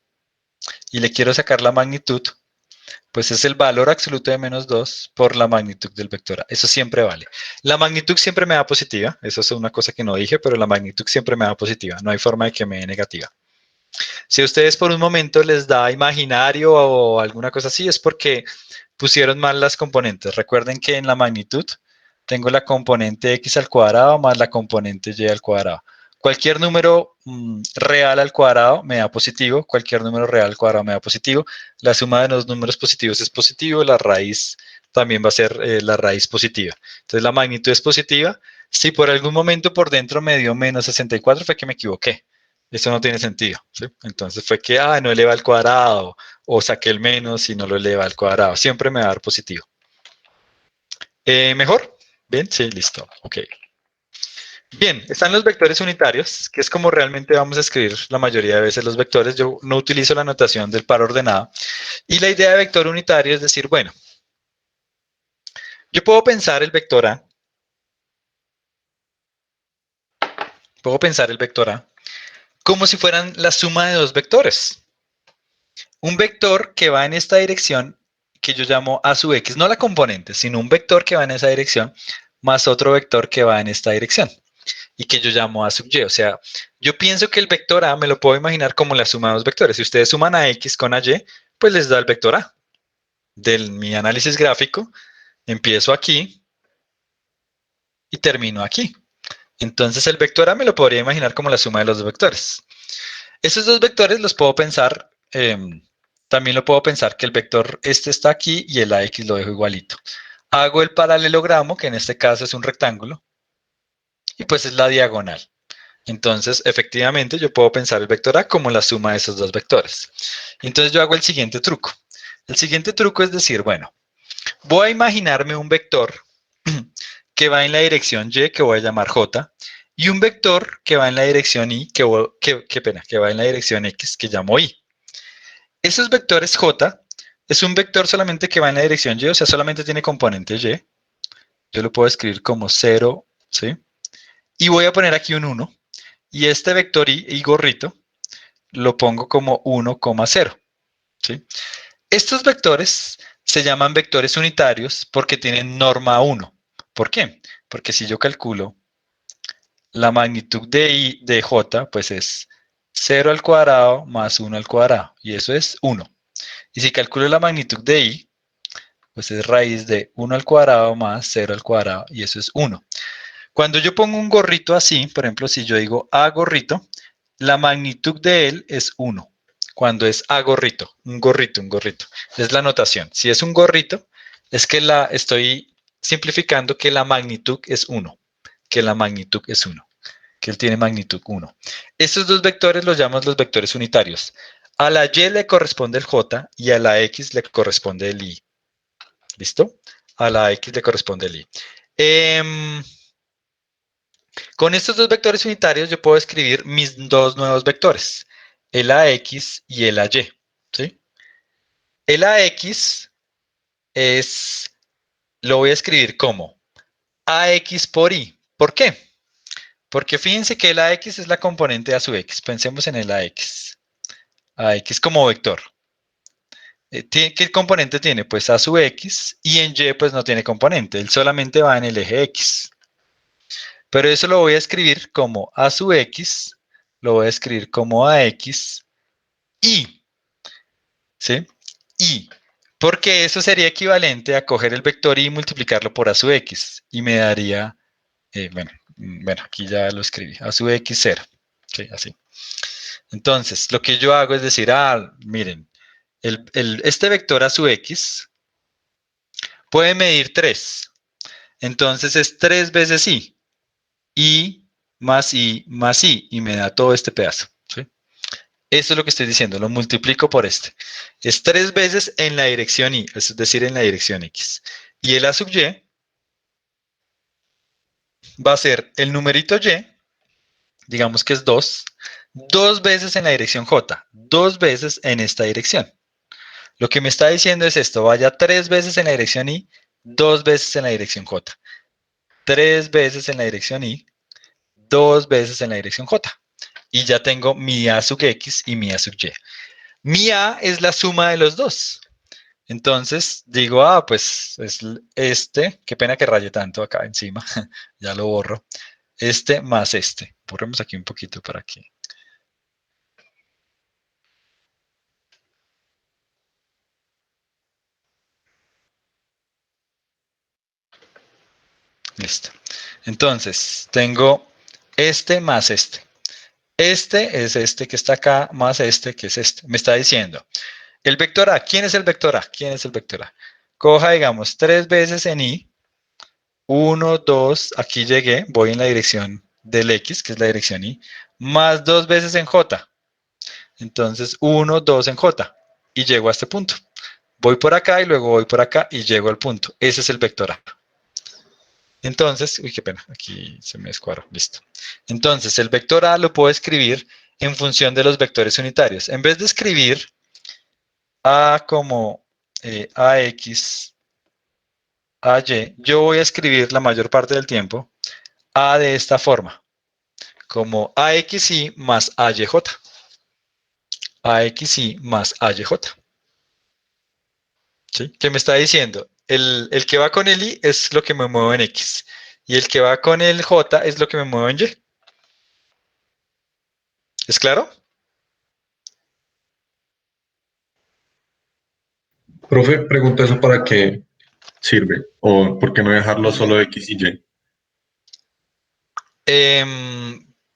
y le quiero sacar la magnitud, pues es el valor absoluto de menos 2 por la magnitud del vector A. Eso siempre vale. La magnitud siempre me da positiva. Eso es una cosa que no dije, pero la magnitud siempre me da positiva. No hay forma de que me dé negativa. Si a ustedes por un momento les da imaginario o alguna cosa así, es porque pusieron mal las componentes. Recuerden que en la magnitud tengo la componente x al cuadrado más la componente y al cuadrado. Cualquier número real al cuadrado me da positivo, cualquier número real al cuadrado me da positivo. La suma de los números positivos es positivo, la raíz también va a ser la raíz positiva. Entonces la magnitud es positiva. Si por algún momento por dentro me dio menos 64, fue que me equivoqué. Eso no tiene sentido, ¿sí? Entonces fue que, no eleva al cuadrado, o saqué el menos y no lo eleva al cuadrado. Siempre me va a dar positivo. ¿Mejor? Bien, sí, listo. Ok. Bien, están los vectores unitarios, que es como realmente vamos a escribir la mayoría de veces los vectores. Yo no utilizo la notación del par ordenado. Y la idea de vector unitario es decir, bueno, yo puedo pensar el vector A. Puedo pensar el vector A como si fueran la suma de dos vectores. Un vector que va en esta dirección, que yo llamo A sub X, no la componente, sino un vector que va en esa dirección, más otro vector que va en esta dirección, y que yo llamo A sub Y. O sea, yo pienso que el vector A me lo puedo imaginar como la suma de dos vectores. Si ustedes suman a X con a Y, pues les da el vector A. De mi análisis gráfico, empiezo aquí y termino aquí. Entonces el vector A me lo podría imaginar como la suma de los dos vectores. Esos dos vectores los puedo pensar, también lo puedo pensar que el vector este está aquí y el AX lo dejo igualito. Hago el paralelogramo, que en este caso es un rectángulo, y pues es la diagonal. Entonces, efectivamente, yo puedo pensar el vector A como la suma de esos dos vectores. Entonces yo hago el siguiente truco. El siguiente truco es decir, bueno, voy a imaginarme un vector que va en la dirección Y, que voy a llamar J, y un vector que va en la dirección Y, que va en la dirección X, que llamo Y. Esos vectores J es un vector solamente que va en la dirección Y, o sea, solamente tiene componente Y. Yo lo puedo escribir como 0, ¿sí? Y voy a poner aquí un 1. Y este vector Y gorrito lo pongo como 1,0, ¿sí? Estos vectores se llaman vectores unitarios porque tienen norma 1. ¿Por qué? Porque si yo calculo la magnitud de I de J, pues es 0 al cuadrado más 1 al cuadrado, y eso es 1. Y si calculo la magnitud de I, pues es raíz de 1 al cuadrado más 0 al cuadrado, y eso es 1. Cuando yo pongo un gorrito así, por ejemplo, si yo digo A gorrito, la magnitud de él es 1. Cuando es A gorrito, un gorrito. Es la notación. Si es un gorrito, es que estoy simplificando que la magnitud es 1. Que él tiene magnitud 1. Estos dos vectores los llamamos los vectores unitarios. A la Y le corresponde el J y a la X le corresponde el Y. ¿Listo? A la X le corresponde el Y. Con estos dos vectores unitarios yo puedo escribir mis dos nuevos vectores, el AX y el AY. ¿Sí? El AX lo voy a escribir como AX por Y. ¿Por qué? Porque fíjense que el AX es la componente de A sub X. Pensemos en el AX. AX como vector. ¿Qué componente tiene? Pues A sub X, y en Y pues no tiene componente. Él solamente va en el eje X. Pero eso lo voy a escribir como A sub X, lo voy a escribir como AX, Y. ¿Sí? Y. Porque eso sería equivalente a coger el vector Y y multiplicarlo por A sub X. Y me daría, bueno, aquí ya lo escribí, A sub X 0. ¿Sí? Así. Entonces, lo que yo hago es decir, miren, este vector A sub X puede medir 3. Entonces es 3 veces Y. Y más I más I, y me da todo este pedazo. ¿Sí? Eso es lo que estoy diciendo, lo multiplico por este. Es 3 veces en la dirección Y, es decir, en la dirección X. Y el A sub Y va a ser el numerito Y, digamos que es 2 veces en la dirección J, 2 veces en esta dirección. Lo que me está diciendo es esto, vaya 3 veces en la dirección Y, 2 veces en la dirección J. 3 veces en la dirección Y, 2 veces en la dirección J. Y ya tengo mi A sub X y mi A sub Y. Mi A es la suma de los dos. Entonces digo, pues es este, qué pena que raye tanto acá encima, ya lo borro. Este más este. Borremos aquí un poquito para que. Listo. Entonces, tengo este más este. Este es este que está acá más este que es este. Me está diciendo, el vector A, ¿quién es el vector A? ¿Quién es el vector A? Coja, digamos, 3 veces en I. 1, 2, aquí llegué, voy en la dirección del X, que es la dirección Y, más 2 veces en J. Entonces, 1, 2 en J. Y llego a este punto. Voy por acá y luego voy por acá y llego al punto. Ese es el vector A. Entonces, uy, qué pena, aquí se me descuadró, listo. Entonces, el vector A lo puedo escribir en función de los vectores unitarios. En vez de escribir A como AX, AY, yo voy a escribir la mayor parte del tiempo A de esta forma, como AXY más AYJ. AXY más AYJ. ¿Sí? ¿Qué me está diciendo? El que va con el Y es lo que me mueve en X. Y el que va con el J es lo que me mueve en Y. ¿Es claro? Profe, pregunta eso para qué sirve o por qué no dejarlo solo X y Y.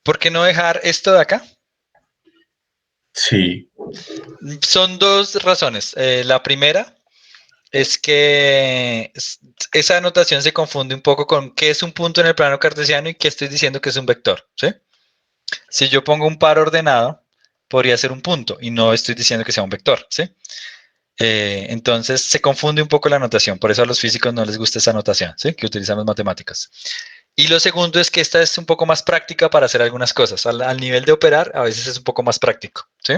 ¿Por qué no dejar esto de acá? Sí, Son dos razones. La primera es que esa anotación se confunde un poco con qué es un punto en el plano cartesiano y qué estoy diciendo que es un vector, ¿sí? Si yo pongo un par ordenado, podría ser un punto y no estoy diciendo que sea un vector, ¿sí? Entonces se confunde un poco la anotación, por eso a los físicos no les gusta esa anotación, ¿sí? Que utilizamos matemáticas. Y lo segundo es que esta es un poco más práctica para hacer algunas cosas. Al nivel de operar, a veces es un poco más práctico, ¿sí?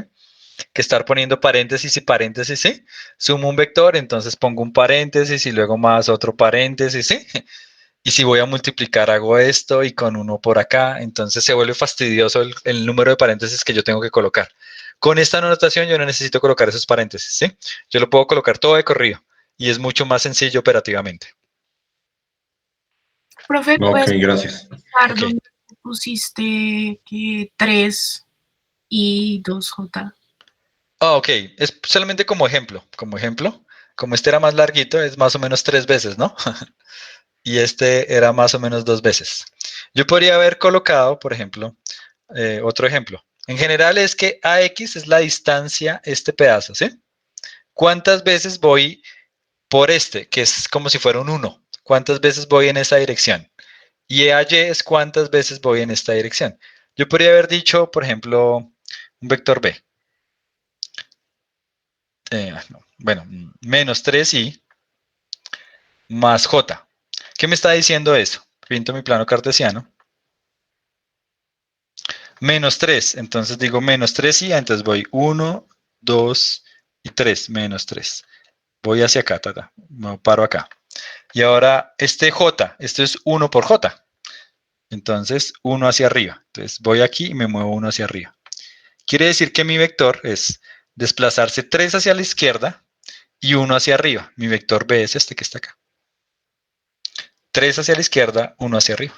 Que estar poniendo paréntesis y paréntesis, ¿sí? Sumo un vector, entonces pongo un paréntesis y luego más otro paréntesis, ¿sí? Y si voy a multiplicar, hago esto y con uno por acá, entonces se vuelve fastidioso el número de paréntesis que yo tengo que colocar. Con esta anotación yo no necesito colocar esos paréntesis, ¿sí? Yo lo puedo colocar todo de corrido y es mucho más sencillo operativamente. Profe, ok, ¿puedes gracias. explicar Ok. dónde pusiste 3 y 2J? Ok, es solamente como ejemplo, como este era más larguito, es más o menos 3 veces, ¿no? Y este era más o menos 2 veces. Yo podría haber colocado, por ejemplo, otro ejemplo. En general es que AX es la distancia, este pedazo, ¿sí? ¿Cuántas veces voy por este, que es como si fuera un 1? ¿Cuántas veces voy en esa dirección? Y AY es cuántas veces voy en esta dirección. Yo podría haber dicho, por ejemplo, un vector B. No, bueno, menos 3i más j. ¿Qué me está diciendo eso? Pinto mi plano cartesiano. Menos 3, entonces digo menos 3i, entonces voy 1, 2 y 3, menos 3. Voy hacia acá, me paro acá. Y ahora este j, esto es 1 por j. Entonces 1 hacia arriba. Entonces voy aquí y me muevo 1 hacia arriba. Quiere decir que mi vector es desplazarse 3 hacia la izquierda y 1 hacia arriba. Mi vector B es este que está acá. 3 hacia la izquierda, 1 hacia arriba.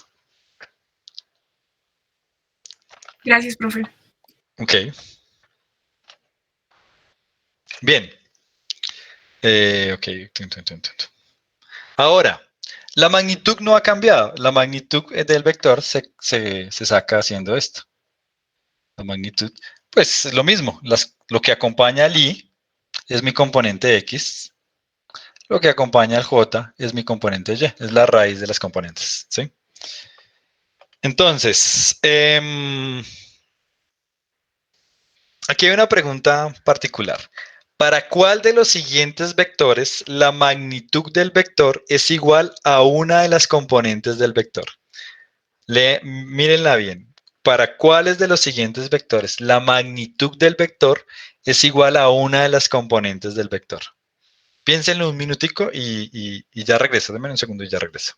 Gracias, profe. Ok. Bien. Ok. Ahora, la magnitud no ha cambiado. La magnitud del vector se saca haciendo esto. La magnitud, pues es lo mismo. Lo que acompaña al i es mi componente x. Lo que acompaña al j es mi componente y. Es la raíz de las componentes. ¿Sí? Entonces, aquí hay una pregunta particular. ¿Para cuál de los siguientes vectores la magnitud del vector es igual a una de las componentes del vector? Mírenla bien. ¿Para cuáles de los siguientes vectores la magnitud del vector es igual a una de las componentes del vector? Piénsenlo un minutico y ya regreso. Denme un segundo y ya regreso.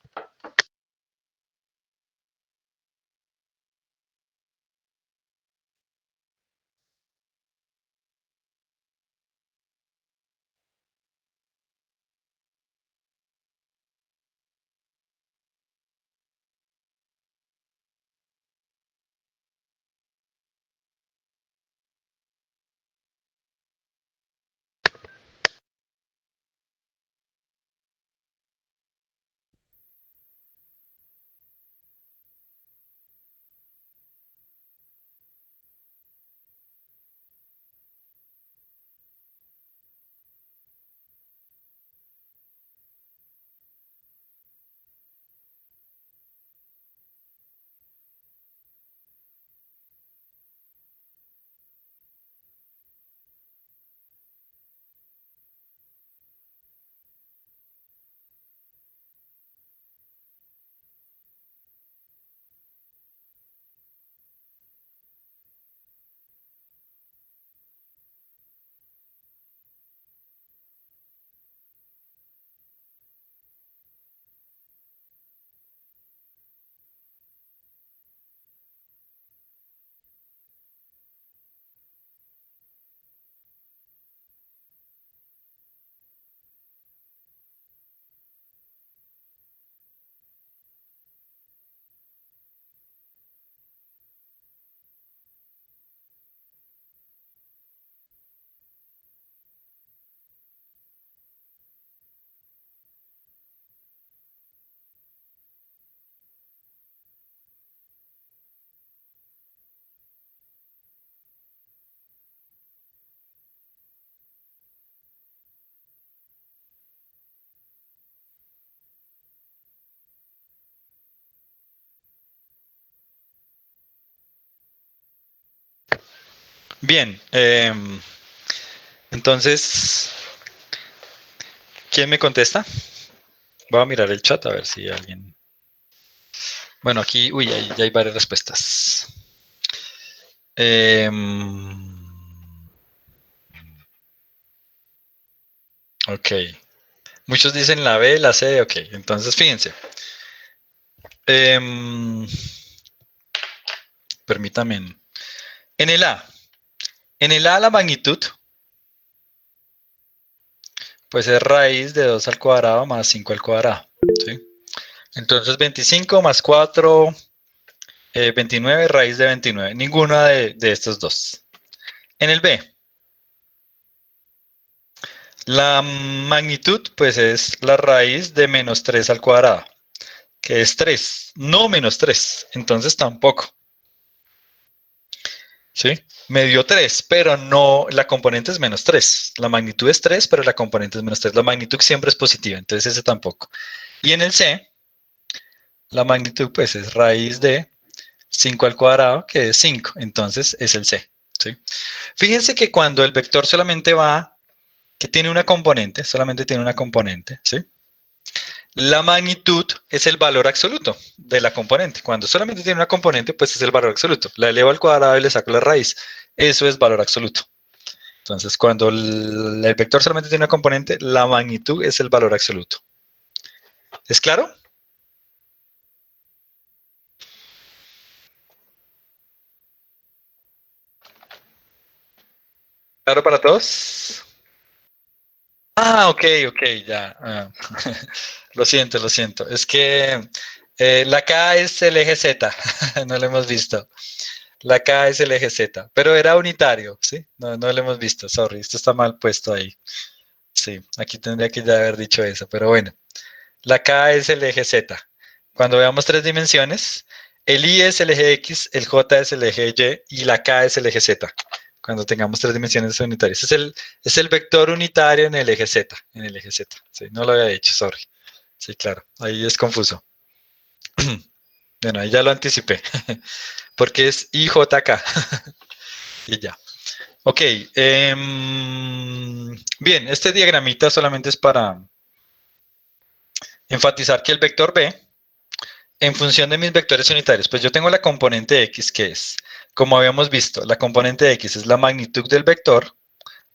Bien, entonces, ¿quién me contesta? Voy a mirar el chat a ver si alguien... Bueno, aquí, uy, ya hay varias respuestas. Ok. Muchos dicen la B, la C, ok. Entonces, fíjense. Permítanme. En el A la magnitud, pues es raíz de 2 al cuadrado más 5 al cuadrado. ¿Sí? Entonces, 25 más 4, 29, raíz de 29. Ninguna de estos dos. En el B, la magnitud, pues es la raíz de menos 3 al cuadrado, que es 3, no menos 3, entonces tampoco. ¿Sí? Me dio 3, pero no, la componente es menos 3. La magnitud es 3, pero la componente es menos 3. La magnitud siempre es positiva, entonces ese tampoco. Y en el C, la magnitud pues es raíz de 5 al cuadrado, que es 5, entonces es el C. ¿Sí? Fíjense que cuando el vector solamente va, que tiene una componente, solamente tiene una componente, ¿sí? La magnitud es el valor absoluto de la componente. Cuando solamente tiene una componente, pues es el valor absoluto. La elevo al cuadrado y le saco la raíz. Eso es valor absoluto. Entonces, cuando el vector solamente tiene una componente, la magnitud es el valor absoluto. ¿Es claro? ¿Claro para todos? Ah, ok, ya. Lo siento. Es que la K es el eje Z, no lo hemos visto. La K es el eje Z, pero era unitario, ¿sí? No lo hemos visto, sorry, esto está mal puesto ahí. Sí, aquí tendría que ya haber dicho eso, pero bueno. La K es el eje Z. Cuando veamos 3 dimensiones, el I es el eje X, el J es el eje Y y la K es el eje Z. Cuando tengamos 3 dimensiones unitarias. Es el vector unitario en el eje Z, Sí, no lo había dicho, sorry. Sí, claro, ahí es confuso. Bueno, ahí ya lo anticipé. Porque es IJK. Y ya. Ok. Bien, este diagramita solamente es para enfatizar que el vector B, en función de mis vectores unitarios, pues yo tengo la componente X, que es, como habíamos visto, la componente X es la magnitud del vector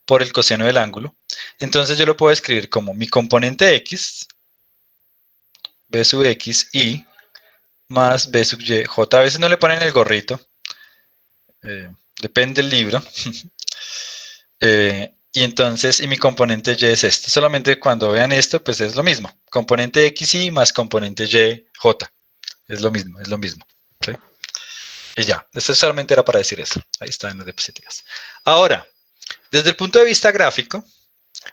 por el coseno del ángulo. Entonces yo lo puedo escribir como mi componente X, B sub X, Y, más B sub Y, J. A veces no le ponen el gorrito. Depende del libro. Y entonces, mi componente Y es este. Solamente cuando vean esto, pues es lo mismo. Componente XY más componente YJ. Es lo mismo. ¿Sí? Y ya, esto solamente era para decir eso. Ahí está en las diapositivas. Ahora, desde el punto de vista gráfico,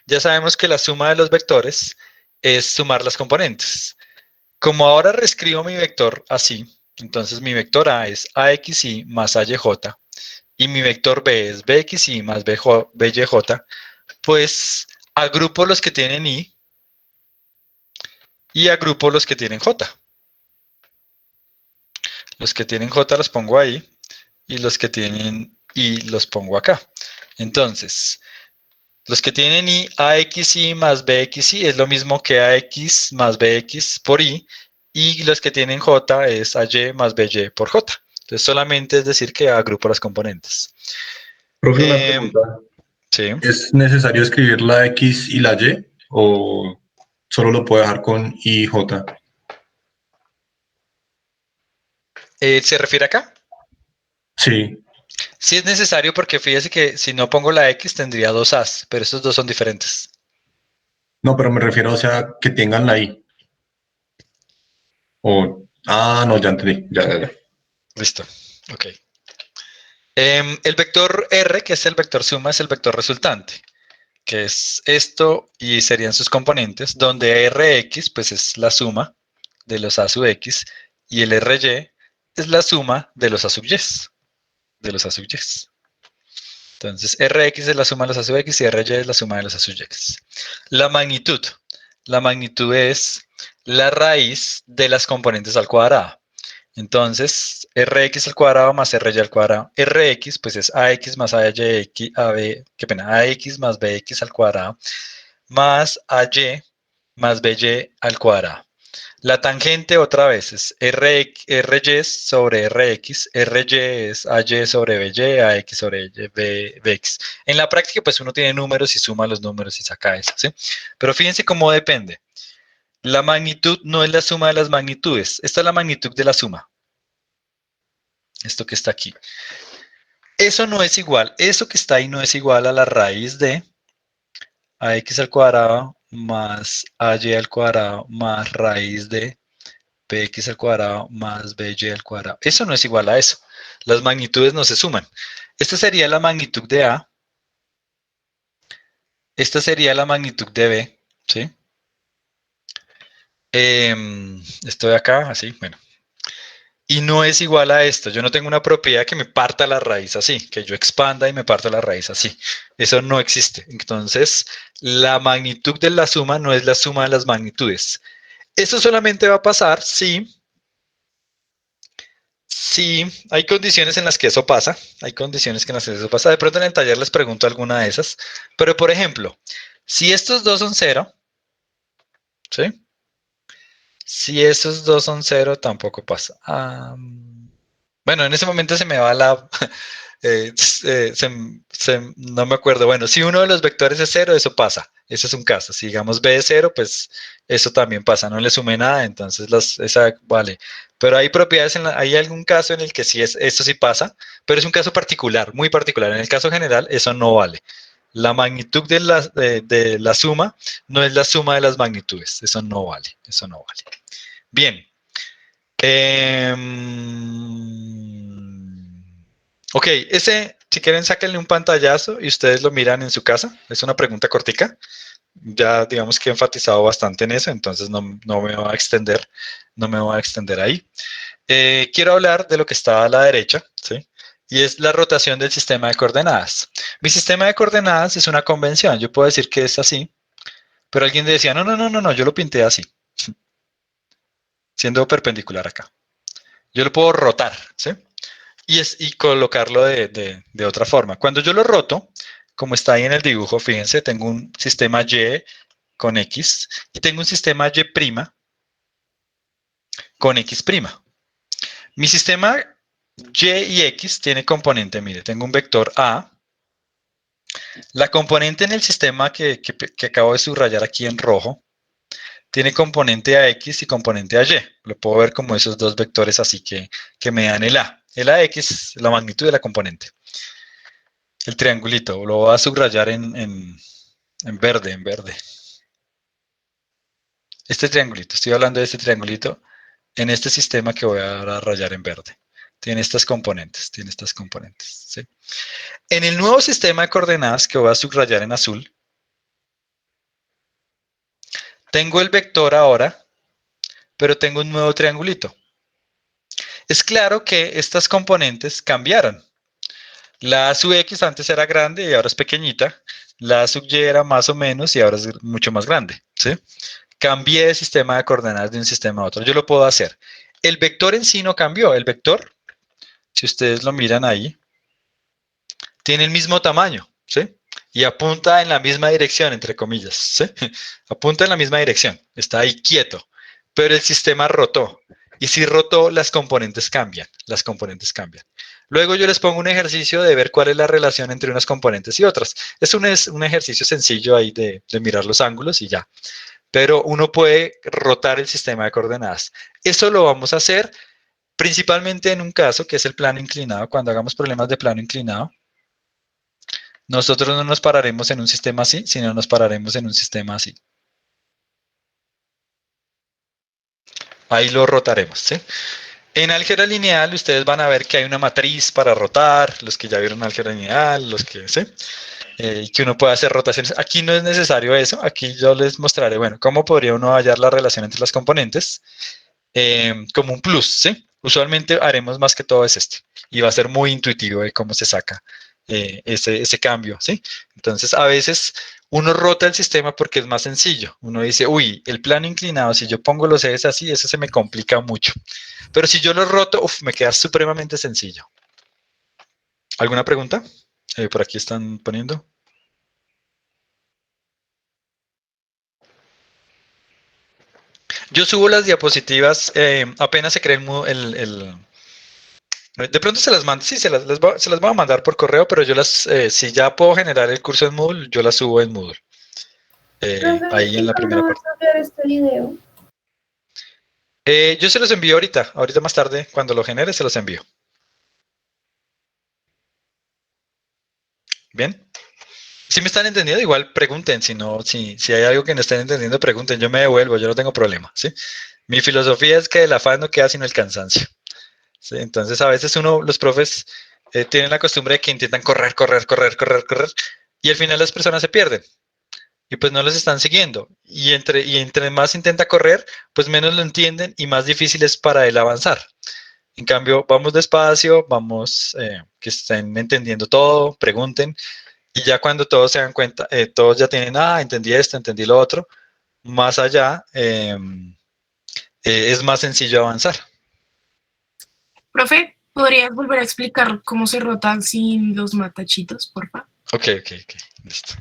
ya sabemos que la suma de los vectores es sumar las componentes. Como ahora reescribo mi vector así, entonces mi vector A es AXY más AYJ, y mi vector B es BXY más BYJ, pues agrupo los que tienen Y y agrupo los que tienen J. Los que tienen J los pongo ahí y los que tienen Y los pongo acá. Entonces, los que tienen Y, AXY más BXY es lo mismo que AX más BX por Y, y los que tienen J es AY más BY por J. Entonces, solamente es decir que agrupo las componentes. Profe, una pregunta. Sí. ¿Es necesario escribir la X y la Y o solo lo puedo dejar con I y J? ¿Se refiere acá? Sí. Sí es necesario porque fíjese que si no pongo la X tendría dos As, pero esos dos son diferentes. No, pero me refiero, o sea, que tengan la I. No, ya entendí. Ya. Listo. Ok. El vector R, que es el vector suma, es el vector resultante, que es esto y serían sus componentes, donde Rx pues es la suma de los A sub X y el Ry es la suma de los A sub Y. Entonces, Rx es la suma de los A sub X y Ry es la suma de los A sub X. La magnitud es la raíz de las componentes al cuadrado. Entonces, rx al cuadrado más ry al cuadrado. Rx, pues es ax más ax más bx al cuadrado, más ay más by al cuadrado. La tangente otra vez es ry sobre rx, ry es ay sobre by, ax sobre bx. En la práctica, pues uno tiene números y suma los números y saca eso, ¿sí? Pero fíjense cómo depende. La magnitud no es la suma de las magnitudes. Esta es la magnitud de la suma. Esto que está aquí. Eso no es igual. Eso que está ahí no es igual a la raíz de ax al cuadrado más ay al cuadrado más raíz de bx al cuadrado más by al cuadrado. Eso no es igual a eso. Las magnitudes no se suman. Esta sería la magnitud de A. Esta sería la magnitud de B. ¿Sí? Estoy acá, así, bueno. Y no es igual a esto. Yo no tengo una propiedad que me parta la raíz así, que yo expanda y me parta la raíz así. Eso no existe. Entonces, la magnitud de la suma no es la suma de las magnitudes. Eso solamente va a pasar si hay condiciones en las que eso pasa. Hay condiciones en las que eso pasa. De pronto en el taller les pregunto alguna de esas. Pero, por ejemplo, si estos dos son 0, ¿sí? Si esos dos son 0, tampoco pasa. Bueno, en ese momento se me va la... no me acuerdo. Bueno, si uno de los vectores es 0, eso pasa. Ese es un caso. Si digamos b es 0, pues eso también pasa. No le sumé nada, entonces esa vale. Pero hay propiedades, hay algún caso en el que sí esto sí pasa, pero es un caso particular, muy particular. En el caso general, eso no vale. La magnitud de la suma no es la suma de las magnitudes. Eso no vale. Eso no vale. Bien. Ok, si quieren, sáquenle un pantallazo y ustedes lo miran en su casa. Es una pregunta cortica. Ya digamos que he enfatizado bastante en eso, entonces no me voy a extender. No me voy a extender ahí. Quiero hablar de lo que está a la derecha, ¿sí? Y es la rotación del sistema de coordenadas. Mi sistema de coordenadas es una convención. Yo puedo decir que es así, pero alguien decía, no, yo lo pinté así, siendo perpendicular acá. Yo lo puedo rotar, ¿sí? Y colocarlo de otra forma. Cuando yo lo roto, como está ahí en el dibujo, fíjense, tengo un sistema Y con X y tengo un sistema Y' con X'. Mi sistema Y y X tiene componente, mire, tengo un vector A. La componente en el sistema que acabo de subrayar aquí en rojo tiene componente AX y componente AY. Lo puedo ver como esos dos vectores así que me dan el A. El AX, la magnitud de la componente. El triangulito, lo voy a subrayar en verde, Este triangulito, estoy hablando de este triangulito en este sistema que voy a rayar en verde. Tiene estas componentes, ¿sí? En el nuevo sistema de coordenadas que voy a subrayar en azul, tengo el vector ahora, pero tengo un nuevo triangulito. Es claro que estas componentes cambiaron. La A sub X antes era grande y ahora es pequeñita. La A sub Y era más o menos y ahora es mucho más grande, ¿sí? Cambié de sistema de coordenadas de un sistema a otro. Yo lo puedo hacer. El vector en sí no cambió. El vector, si ustedes lo miran ahí, tiene el mismo tamaño, ¿sí? Y apunta en la misma dirección, entre comillas, ¿sí? Apunta en la misma dirección. Está ahí quieto. Pero el sistema rotó. Y si rotó, las componentes cambian. Luego yo les pongo un ejercicio de ver cuál es la relación entre unas componentes y otras. Es un ejercicio sencillo ahí de mirar los ángulos y ya. Pero uno puede rotar el sistema de coordenadas. Eso lo vamos a hacer principalmente en un caso que es el plano inclinado. Cuando hagamos problemas de plano inclinado, nosotros no nos pararemos en un sistema así, sino nos pararemos en un sistema así. Ahí lo rotaremos, ¿sí? En álgebra lineal, ustedes van a ver que hay una matriz para rotar, los que ya vieron álgebra lineal, los que, ¿sí? Que uno puede hacer rotaciones. Aquí no es necesario eso, aquí yo les mostraré, bueno, cómo podría uno hallar la relación entre las componentes como un plus, ¿sí? Usualmente haremos más que todo es y va a ser muy intuitivo de cómo se saca ese cambio, ¿sí? Entonces, a veces uno rota el sistema porque es más sencillo. Uno dice, uy, el plano inclinado, si yo pongo los ejes así, eso se me complica mucho. Pero si yo lo roto, me queda supremamente sencillo. ¿Alguna pregunta? Por aquí están poniendo. Yo subo las diapositivas, apenas se cree de pronto se las mando, sí, se las voy a mandar por correo, pero yo si ya puedo generar el curso en Moodle, yo las subo en Moodle. Ahí en la primera parte. Este video. Yo se los envío ahorita más tarde, cuando lo genere, se los envío. ¿Bien? Si me están entendiendo, igual pregunten, si hay algo que no estén entendiendo, pregunten, yo me devuelvo, yo no tengo problema, ¿sí? Mi filosofía es que el afán no queda sino el cansancio, ¿sí? Entonces a veces los profes tienen la costumbre de que intentan correr, y al final las personas se pierden, y pues no los están siguiendo, y entre más intenta correr, pues menos lo entienden y más difícil es para él avanzar. En cambio, vamos despacio, vamos que estén entendiendo todo, pregunten, y ya cuando todos se dan cuenta, todos ya tienen, entendí esto, entendí lo otro, más allá es más sencillo avanzar. Profe, ¿podrías volver a explicar cómo se rotan sin los matachitos, porfa? Ok, listo.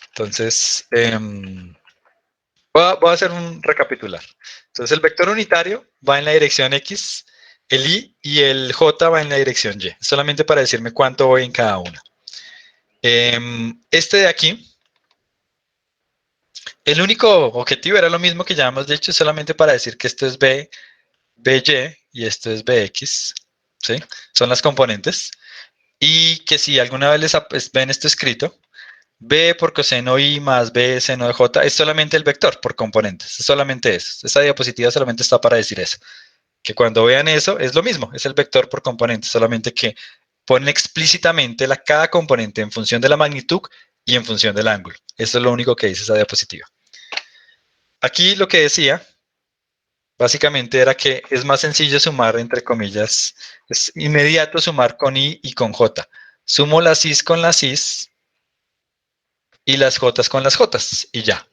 Entonces, voy a hacer un recapitular. Entonces, el vector unitario va en la dirección X, el Y y el J va en la dirección Y, solamente para decirme cuánto voy en cada una. Este de aquí, el único objetivo era lo mismo que ya hemos dicho, solamente para decir que esto es BY y esto es BX, ¿sí? Son las componentes. Y que si alguna vez ven esto escrito, B por coseno Y más B seno de J es solamente el vector por componentes, es solamente eso. Esa diapositiva solamente está para decir eso. Que cuando vean eso es lo mismo, es el vector por componentes, solamente que ponen explícitamente cada componente en función de la magnitud y en función del ángulo. Eso es lo único que dice esa diapositiva. Aquí lo que decía, básicamente era que es más sencillo sumar, entre comillas, es inmediato sumar con Y y con J. Sumo las I's con las I's y las J's con las J's y ya.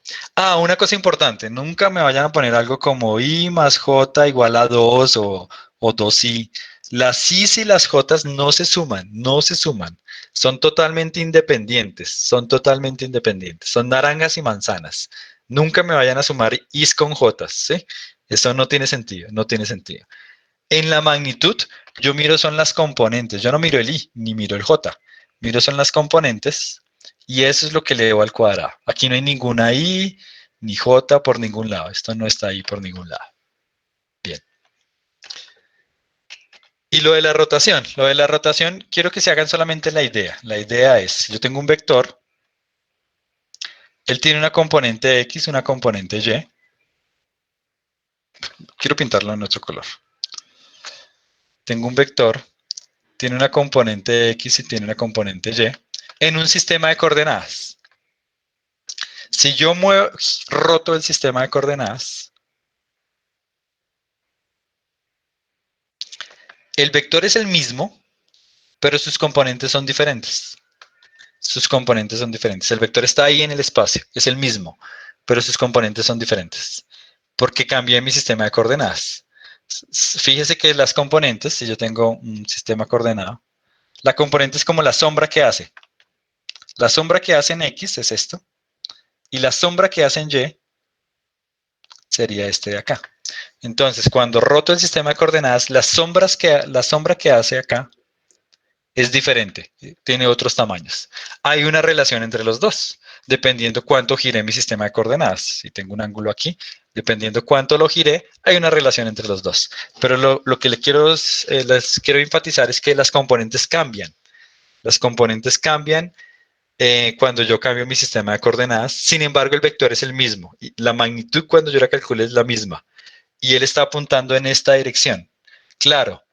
Una cosa importante, nunca me vayan a poner algo como Y más J igual a 2 o 2I. Las I's y las J's no se suman, son totalmente independientes, son naranjas y manzanas. Nunca me vayan a sumar I's con J's, ¿sí? Eso no tiene sentido, En la magnitud, yo miro son las componentes, yo no miro el I ni miro el J, miro son las componentes. Y eso es lo que le debo al cuadrado. Aquí no hay ninguna I ni J por ningún lado. Esto no está ahí por ningún lado. Bien. Y lo de la rotación. Quiero que se hagan solamente la idea. La idea es, yo tengo un vector. Él tiene una componente X, una componente Y. Quiero pintarlo en otro color. Tengo un vector. Tiene una componente X y tiene una componente Y. En un sistema de coordenadas. Si yo roto el sistema de coordenadas, el vector es el mismo, pero sus componentes son diferentes. El vector está ahí en el espacio, es el mismo, pero sus componentes son diferentes. Porque cambié mi sistema de coordenadas. Fíjese que las componentes, si yo tengo un sistema coordenado, la componente es como la sombra que hace. La sombra que hace en X es esto. Y la sombra que hace en Y sería este de acá. Entonces, cuando roto el sistema de coordenadas, la sombra que hace acá es diferente, tiene otros tamaños. Hay una relación entre los dos, dependiendo cuánto giré mi sistema de coordenadas. Si tengo un ángulo aquí, dependiendo cuánto lo giré, hay una relación entre los dos. Pero lo que les quiero enfatizar es que las componentes cambian. Las componentes cambian cuando yo cambio mi sistema de coordenadas. Sin embargo, el vector es el mismo. Y la magnitud cuando yo la calcule es la misma. Y él está apuntando en esta dirección. Claro,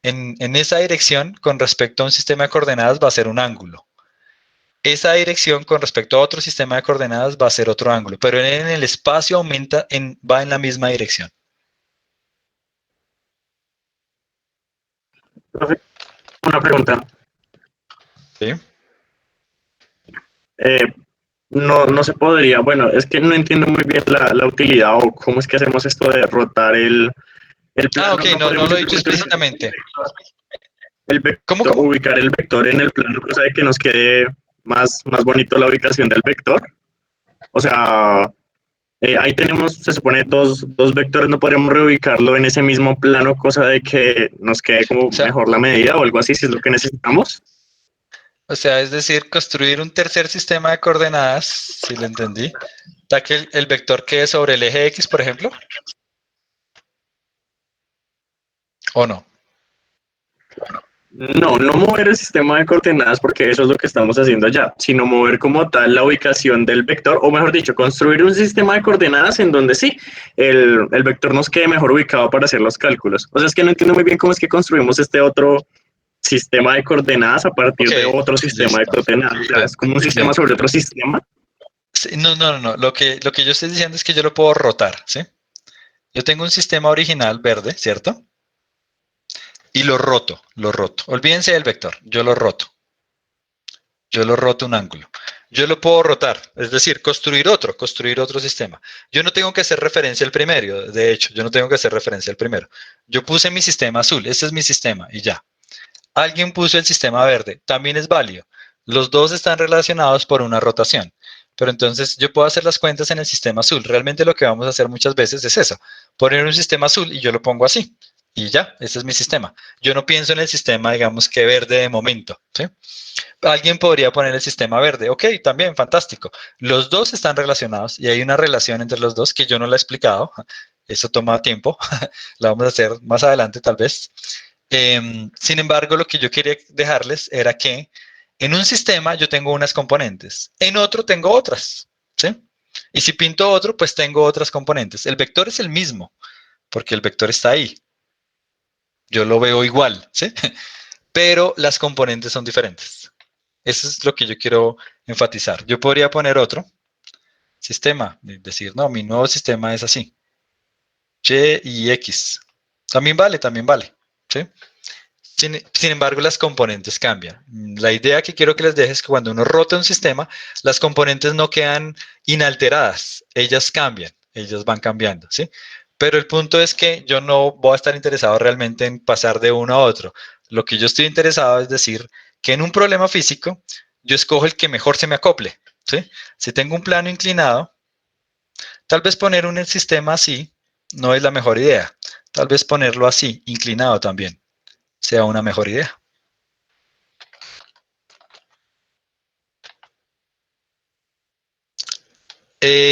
en esa dirección, con respecto a un sistema de coordenadas, va a ser un ángulo. Esa dirección, con respecto a otro sistema de coordenadas, va a ser otro ángulo. Pero en el espacio va en la misma dirección. Profe, una una pregunta. ¿Sí? No se podría, bueno, es que no entiendo muy bien la utilidad o cómo es que hacemos esto de rotar el plano. Ok, no podemos lo he dicho simplemente explícitamente. el vector, ¿Cómo? ubicar el vector en el plano, cosa de que nos quede más bonito la ubicación del vector. O sea, ahí tenemos, se supone, dos vectores, no podríamos reubicarlo en ese mismo plano, cosa de que nos quede como O sea, mejor la medida o algo así, si es lo que necesitamos. es decir, construir un tercer sistema de coordenadas, si lo entendí, para que el vector quede sobre el eje X, por ejemplo. ¿O no? No mover el sistema de coordenadas porque eso es lo que estamos haciendo ya, sino mover como tal la ubicación del vector, o mejor dicho, construir un sistema de coordenadas en donde sí, el vector nos quede mejor ubicado para hacer los cálculos. O sea, es que no entiendo muy bien cómo es que construimos este otro sistema de coordenadas a partir de otro sistema de coordenadas. O sea, es como un sistema sobre otro sistema. Sí, no. Lo que yo estoy diciendo es que yo lo puedo rotar, ¿sí? Yo tengo un sistema original verde, ¿cierto? Y lo roto. Olvídense del vector, yo lo roto un ángulo. Yo lo puedo rotar, es decir, construir otro sistema. Yo no tengo que hacer referencia al primero, de hecho, yo no tengo que hacer referencia al primero. Yo puse mi sistema azul, este es mi sistema y ya. Alguien puso el sistema verde, también es válido. Los dos están relacionados por una rotación. Pero entonces yo puedo hacer las cuentas en el sistema azul. Realmente lo que vamos a hacer muchas veces es eso, poner un sistema azul y yo lo pongo así. Y ya, ese es mi sistema. Yo no pienso en el sistema, digamos que verde de momento, ¿sí? Alguien podría poner el sistema verde. Ok, también, fantástico. Los dos están relacionados y hay una relación entre los dos que yo no la he explicado. Eso toma tiempo. La vamos a hacer más adelante tal vez. Sin embargo, lo que yo quería dejarles era que en un sistema yo tengo unas componentes, en otro tengo otras, ¿sí? Y si pinto otro, pues tengo otras componentes. El vector es el mismo, porque el vector está ahí. Yo lo veo igual, ¿sí? Pero las componentes son diferentes. Eso es lo que yo quiero enfatizar. Yo podría poner otro sistema, decir, no, mi nuevo sistema es así. Y y X. También vale, ¿sí? Sin embargo, las componentes cambian. La idea que quiero que les deje es que cuando uno rota un sistema, las componentes no quedan inalteradas. Ellas cambian, ellas van cambiando, ¿sí? Pero el punto es que yo no voy a estar interesado realmente en pasar de uno a otro. Lo que yo estoy interesado es decir que en un problema físico, yo escojo el que mejor se me acople, ¿sí? Si tengo un plano inclinado, tal vez poner un sistema así no es la mejor idea. Tal vez ponerlo así, inclinado también, sea una mejor idea.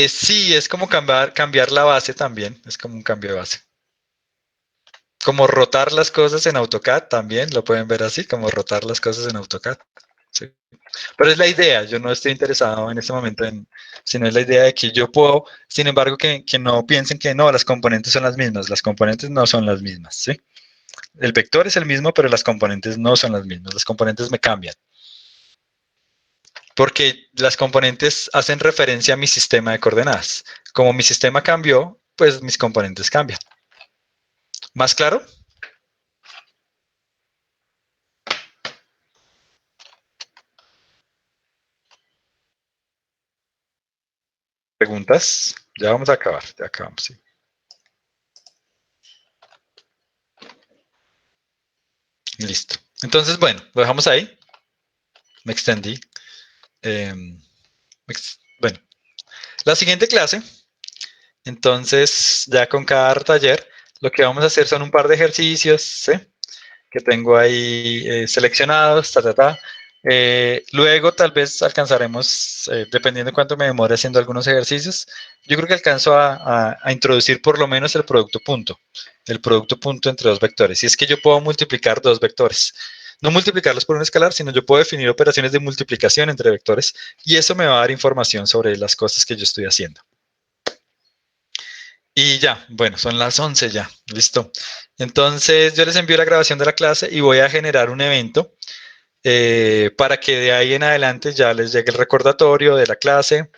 Sí, es como cambiar la base también, es como un cambio de base. Como rotar las cosas en AutoCAD también, lo pueden ver así, como rotar las cosas en AutoCAD. Sí. Pero es la idea, yo no estoy interesado en este momento sino es la idea de que yo puedo, sin embargo, que no piensen que no, las componentes son las componentes no son las mismas, ¿sí? El vector es el mismo, pero las componentes no son las mismas, las componentes me cambian. Porque las componentes hacen referencia a mi sistema de coordenadas. Como mi sistema cambió, pues mis componentes cambian. ¿Más claro? ¿Preguntas? Ya vamos a acabar, ya acabamos, sí. Listo. Entonces, bueno, lo dejamos ahí. Me extendí. Bueno, la siguiente clase, entonces, ya con cada taller, lo que vamos a hacer son un par de ejercicios, ¿sí? Que tengo ahí seleccionados, luego tal vez alcanzaremos, dependiendo de cuánto me demore haciendo algunos ejercicios, yo creo que alcanzo a introducir por lo menos el producto punto entre dos vectores. Y es que yo puedo multiplicar dos vectores. No multiplicarlos por un escalar, sino yo puedo definir operaciones de multiplicación entre vectores y eso me va a dar información sobre las cosas que yo estoy haciendo. Y ya, bueno, son las 11 ya, listo. Entonces yo les envío la grabación de la clase y voy a generar un evento para que de ahí en adelante ya les llegue el recordatorio de la clase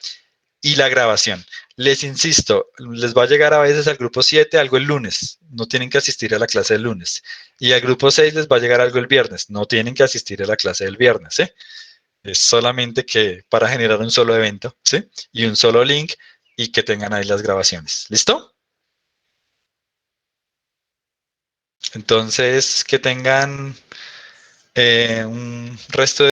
y la grabación. Les insisto, les va a llegar a veces al grupo 7 algo el lunes, no tienen que asistir a la clase del lunes. Y al grupo 6 les va a llegar algo el viernes, no tienen que asistir a la clase del viernes, ¿sí? Es solamente que para generar un solo evento, ¿sí? Y un solo link y que tengan ahí las grabaciones. ¿Listo? Entonces, que tengan un resto de